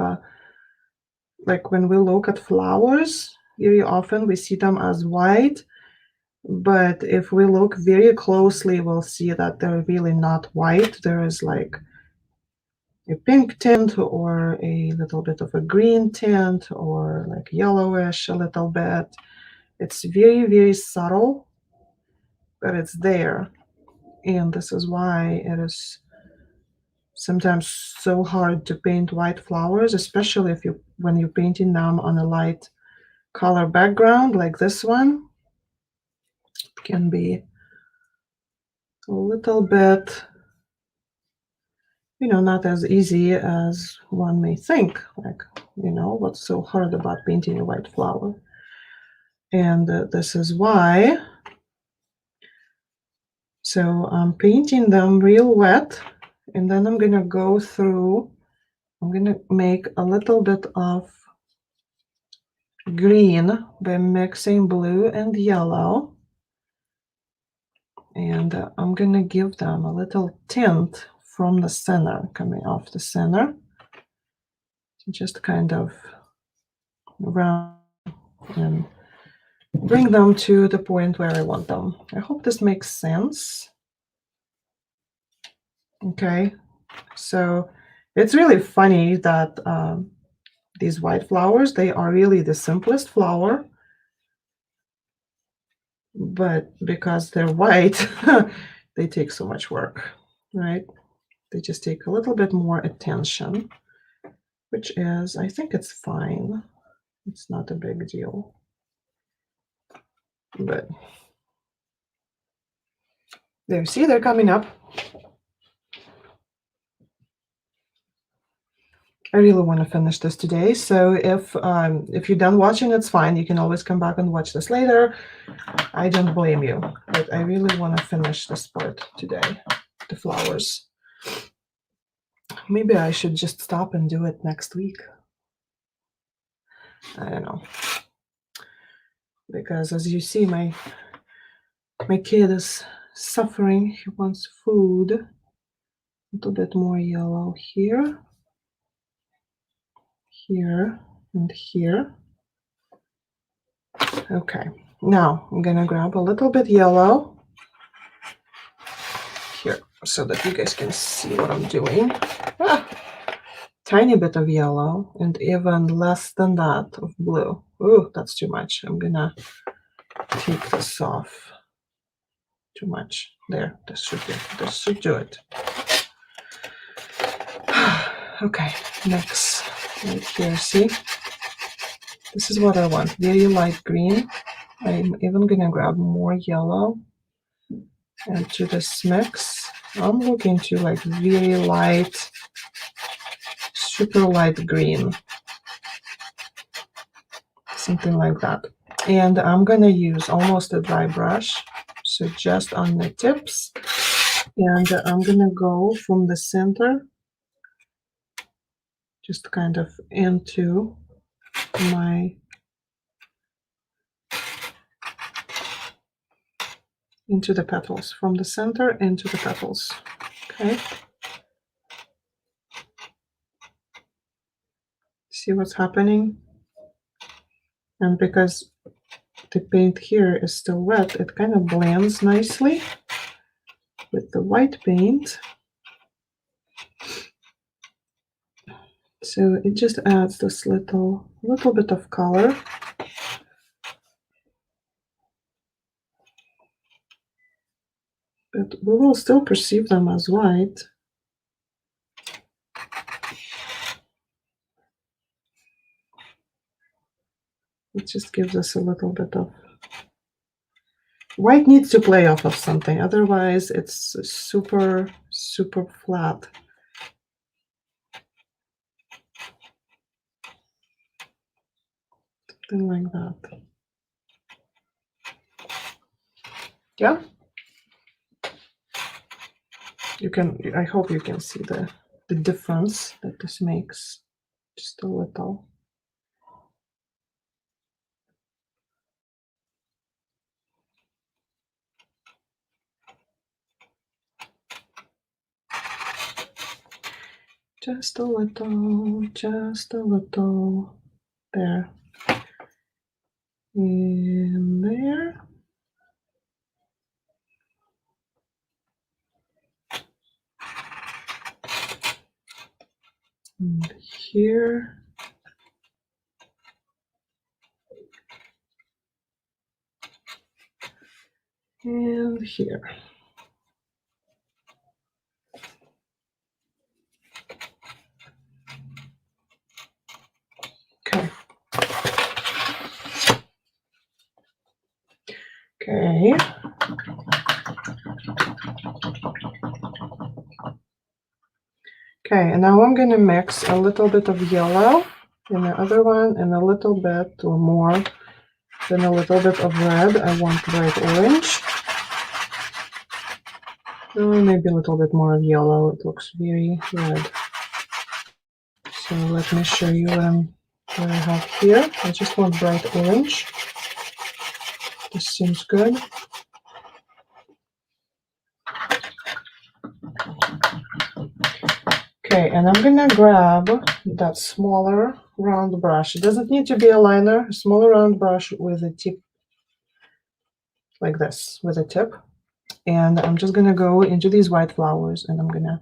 like when we look at flowers, very often we see them as white, but if we look very closely, we'll see that they're really not white. There is like a pink tint or a little bit of a green tint or like yellowish a little bit. It's very, very subtle, but it's there. And this is why it is sometimes so hard to paint white flowers, especially when you're painting them on a light color background like this one. It can be a little bit, not as easy as one may think. Like, what's so hard about painting a white flower? And this is why. So I'm painting them real wet, and then I'm going to go through, I'm going to make a little bit of green by mixing blue and yellow. And I'm going to give them a little tint from the center, coming off the center. Just kind of round and bring them to the point where I want them. I hope this makes sense. Okay, so it's really funny that these white flowers, they are really the simplest flower, but because they're white, they take so much work, right? They just take a little bit more attention, which is, I think it's fine. It's not a big deal. But there, see, they're coming up. I really want to finish this today. So if you're done watching, it's fine. You can always come back and watch this later. I don't blame you, but I really want to finish this part today, the flowers. Maybe I should just stop and do it next week. I don't know. Because as you see, my kid is suffering. He wants food. A little bit more yellow here, here, and here. Okay, now I'm gonna grab a little bit yellow here so that you guys can see what I'm doing. Tiny bit of yellow and even less than that of blue. Ooh, that's too much. I'm gonna take this off. Too much. There, this should do it. Okay, next, right here, see? This is what I want, very light green. I'm even gonna grab more yellow and to this mix. I'm looking to like very light, super light green. Something like that. And I'm gonna use almost a dry brush, so just on the tips. And I'm gonna go from the center, just kind of into the petals, from the center into the petals. Okay. See what's happening? And because the paint here is still wet, it kind of blends nicely with the white paint. So it just adds this little bit of color. But we will still perceive them as white. It just gives us a little bit of... White needs to play off of something, otherwise it's super, super flat. Something like that. Yeah? You can, I hope you can see the difference that this makes, just a little. Just a little, there. In there. And here. And here. Okay. Okay. Okay, and now I'm going to mix a little bit of yellow in the other one and a little bit or more than a little bit of red. I want bright orange. Maybe a little bit more of yellow. It looks very red. So let me show you what I have here. I just want bright orange. This seems good. Okay, and I'm gonna grab that smaller round brush. It doesn't need to be a liner. A smaller round brush with a tip like this, with a tip. And I'm just gonna go into these white flowers and I'm gonna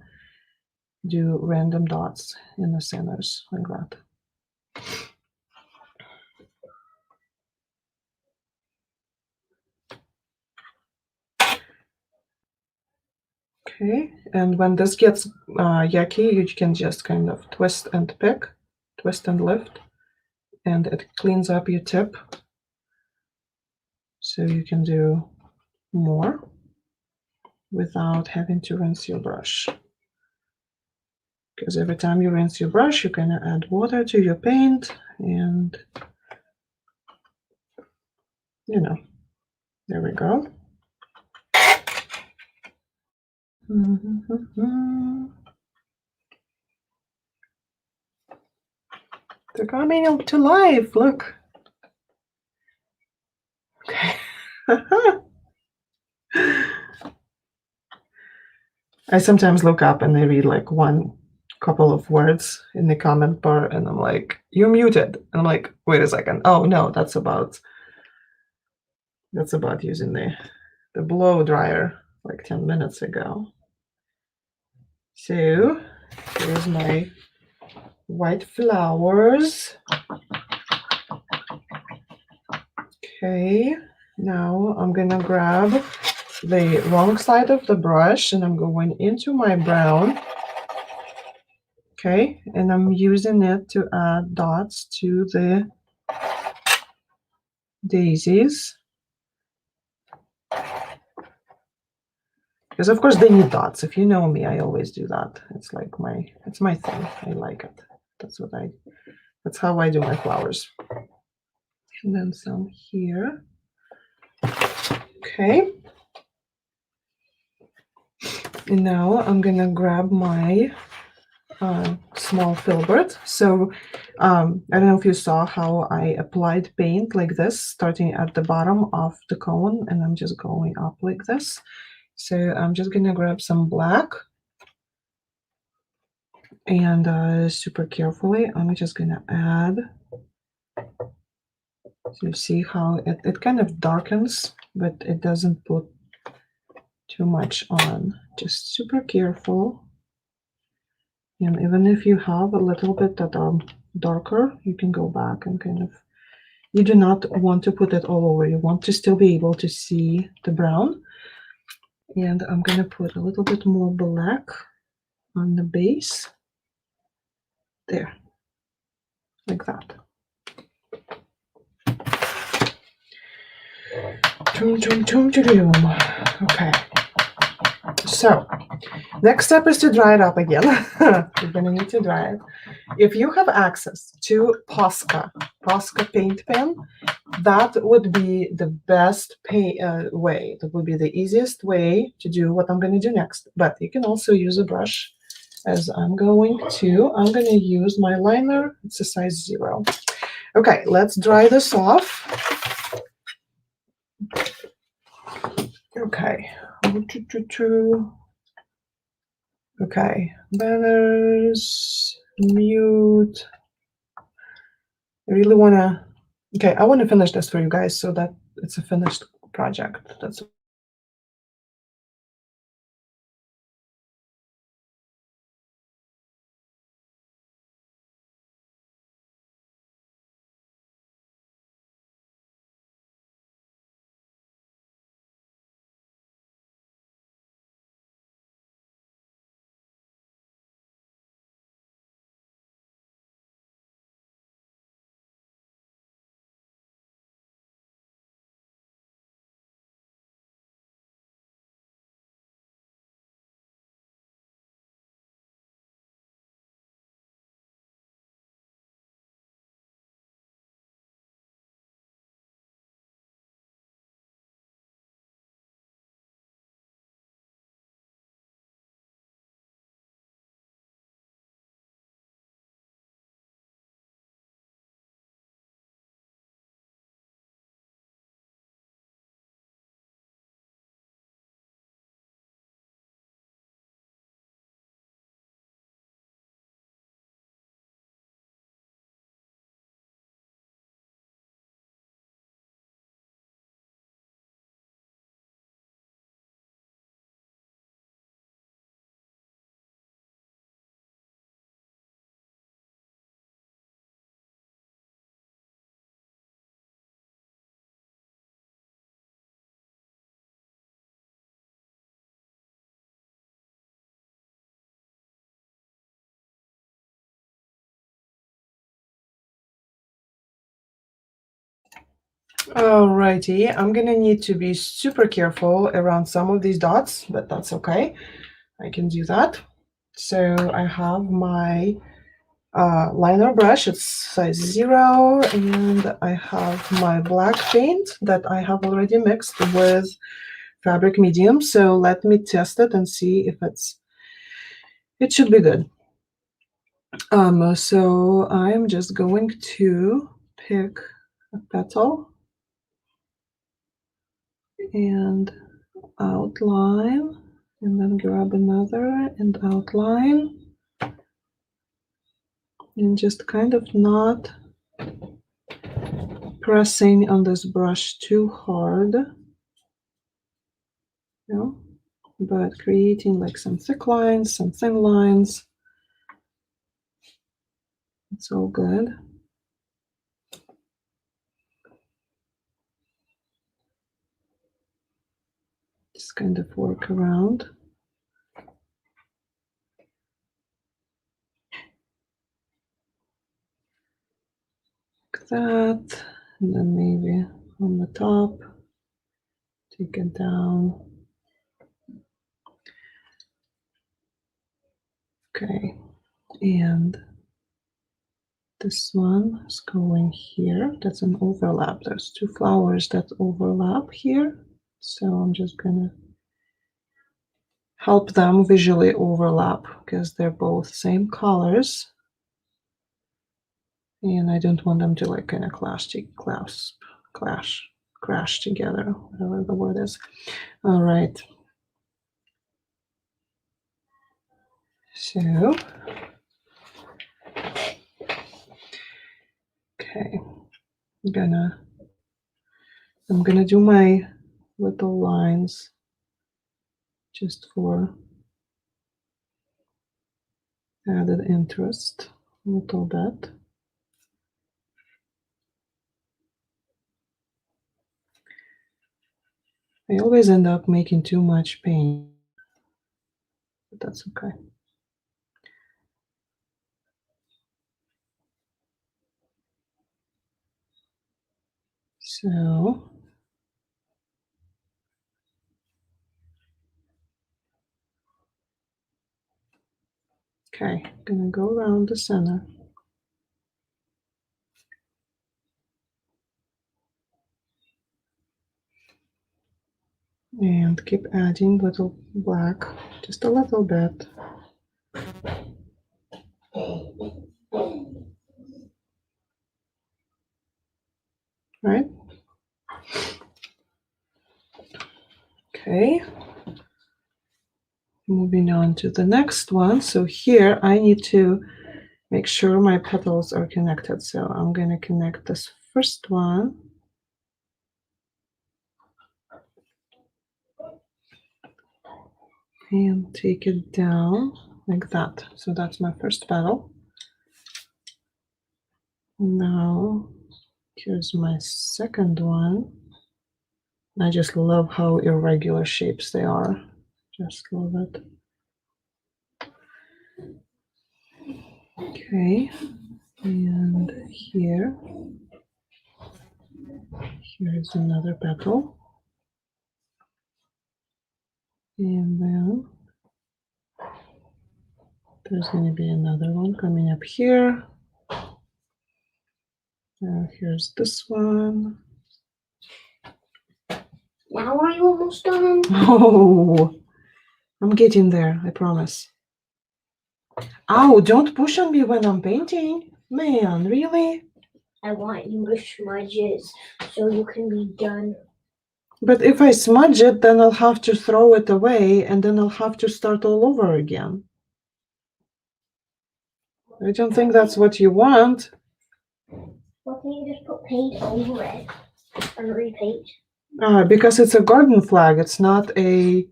do random dots in the centers like that. Okay, and when this gets yucky, you can just kind of twist and pick, twist and lift, and it cleans up your tip. So you can do more without having to rinse your brush. because every time you rinse your brush, you're gonna add water to your paint, and you know, there we go. They're coming to life, look. Okay. I sometimes look up and I read like one couple of words in the comment bar and I'm like, you're muted. And I'm like, wait a second. Oh no, that's about using the blow dryer like 10 minutes ago. So here's my white flowers. Okay, now I'm gonna grab the wrong side of the brush and I'm going into my brown. Okay, and I'm using it to add dots to the daisies. Because of course they need dots. If you know me, I always do that. It's like it's my thing. I like it. That's how I do my flowers. And then some here. Okay. And now I'm gonna grab my small filbert. So I don't know if you saw how I applied paint like this, starting at the bottom of the cone, and I'm just going up like this. So I'm just gonna grab some black, and super carefully, I'm just gonna add. So you see how it kind of darkens, but it doesn't put too much on. Just super careful. And even if you have a little bit that darker, you can go back and kind of, you do not want to put it all over. You want to still be able to see the brown. And I'm gonna put a little bit more black on the base. There, like that. Okay. So, next step is to dry it up again. You're gonna need to dry it. If you have access to Posca paint pen, that would be the best way. That would be the easiest way to do what I'm gonna do next. But you can also use a brush, as I'm going to. I'm gonna use my liner. It's a size 0. Okay, let's dry this off. Okay. Okay, banners, mute. I really want to, okay, I want to finish this for you guys so that it's a finished project. That's alrighty. I'm gonna need to be super careful around some of these dots, but that's okay. I can do that. So I have my liner brush, it's size 0, and I have my black paint that I have already mixed with fabric medium. So let me test it and see if it should be good. So I'm just going to pick a petal and outline, and then grab another and outline, and just kind of not pressing on this brush too hard, you know, but creating like some thick lines, some thin lines. It's all good. Just kind of work around. Like that, and then maybe on the top, take it down. Okay, and this one is going here. That's an overlap. There's 2 flowers that overlap here. So I'm just gonna help them visually overlap because they're both same colors. And I don't want them to like kind of crash together, whatever the word is. All right. So, okay, I'm gonna do my little lines just for added interest a little bit. I always end up making too much paint, but that's okay. So, okay, I'm gonna go around the center. And keep adding little black, just a little bit. Right? Okay. Moving on to the next one. So here I need to make sure my petals are connected. So I'm going to connect this first one. And take it down like that. So that's my first petal. Now here's my second one. I just love how irregular shapes they are. Just love it. Okay, and here's another petal. And then there's going to be another one coming up here. Here's this one. Now are you almost done? Oh, I'm getting there, I promise. Ow, don't push on me when I'm painting. Man, really? I want you to smudge it so you can be done. But if I smudge it, then I'll have to throw it away, and then I'll have to start all over again. I don't think that's what you want. Why can't you just put paint over it and repaint? Because it's a garden flag. It's not a...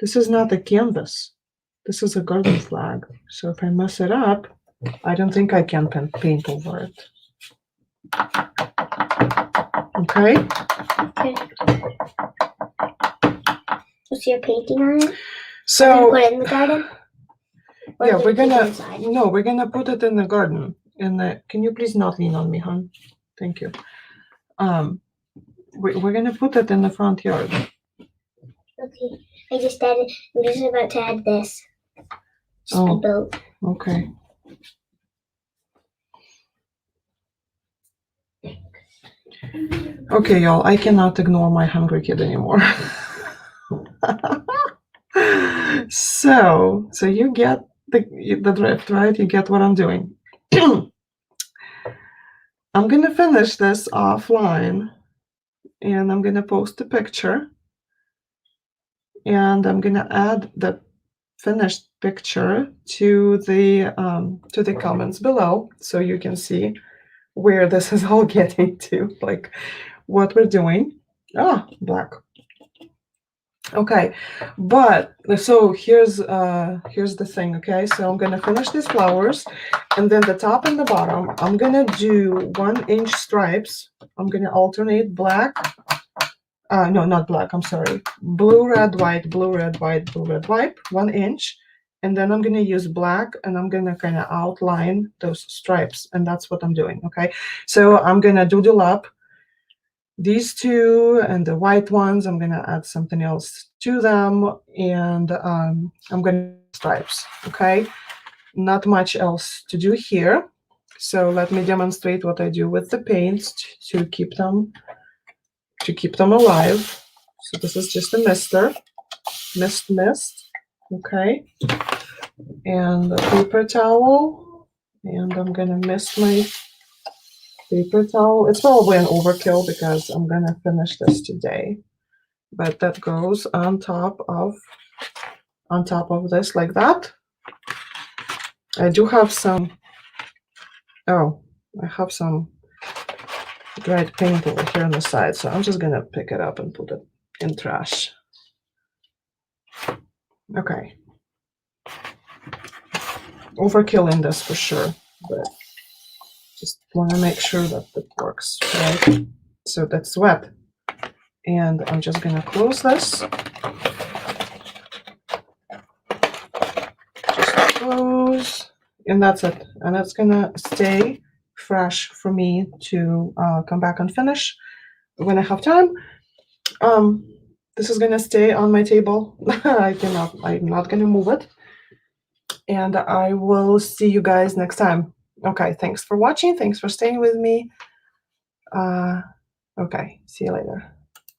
This is not a canvas. This is a garden flag. So if I mess it up, I don't think I can paint over it. Okay? Okay. So you're painting on it? So... Put it in the garden? Or Yeah, we're gonna put it in the garden. Can you please not lean on me, hon? Thank you. We're gonna put it in the front yard. Okay. I'm just about to add this. Oh. boat. Okay. Okay, y'all, I cannot ignore my hungry kid anymore. So you get the drift, right? You get what I'm doing. I'm gonna finish this offline, and I'm gonna post a picture, and I'm gonna add the finished picture to the comments below, so you can see where this is all getting to, like what we're doing. Ah, black. Okay, but so here's the thing. Okay, so I'm gonna finish these flowers, and then the top and the bottom, I'm gonna do 1-inch stripes. I'm gonna alternate black. No, not black. I'm sorry. Blue, red, white, blue, red, white, blue, red, white. 1-inch, and then I'm gonna use black, and I'm gonna kind of outline those stripes, and that's what I'm doing. Okay, so I'm gonna doodle up these two, and the white ones, I'm gonna add something else to them, and I'm gonna stripes. Okay, not much else to do here. So let me demonstrate what I do with the paints to keep them alive. So this is just a mist. Okay, and a paper towel, and I'm gonna mist my paper towel. It's probably an overkill because I'm gonna finish this today, but that goes on top of this like that. I do have some. Oh, I have some dried paint over here on the side, so I'm just gonna pick it up and put it in trash. Okay, overkill in this for sure, but just want to make sure that it works right. So that's wet, and I'm just gonna close this. Just close, and that's it. And it's gonna stay fresh for me to come back and finish when I have time. This is gonna stay on my table. I'm not gonna move it. And I will see you guys next time. Okay, thanks for watching. Thanks for staying with me. Okay, see you later.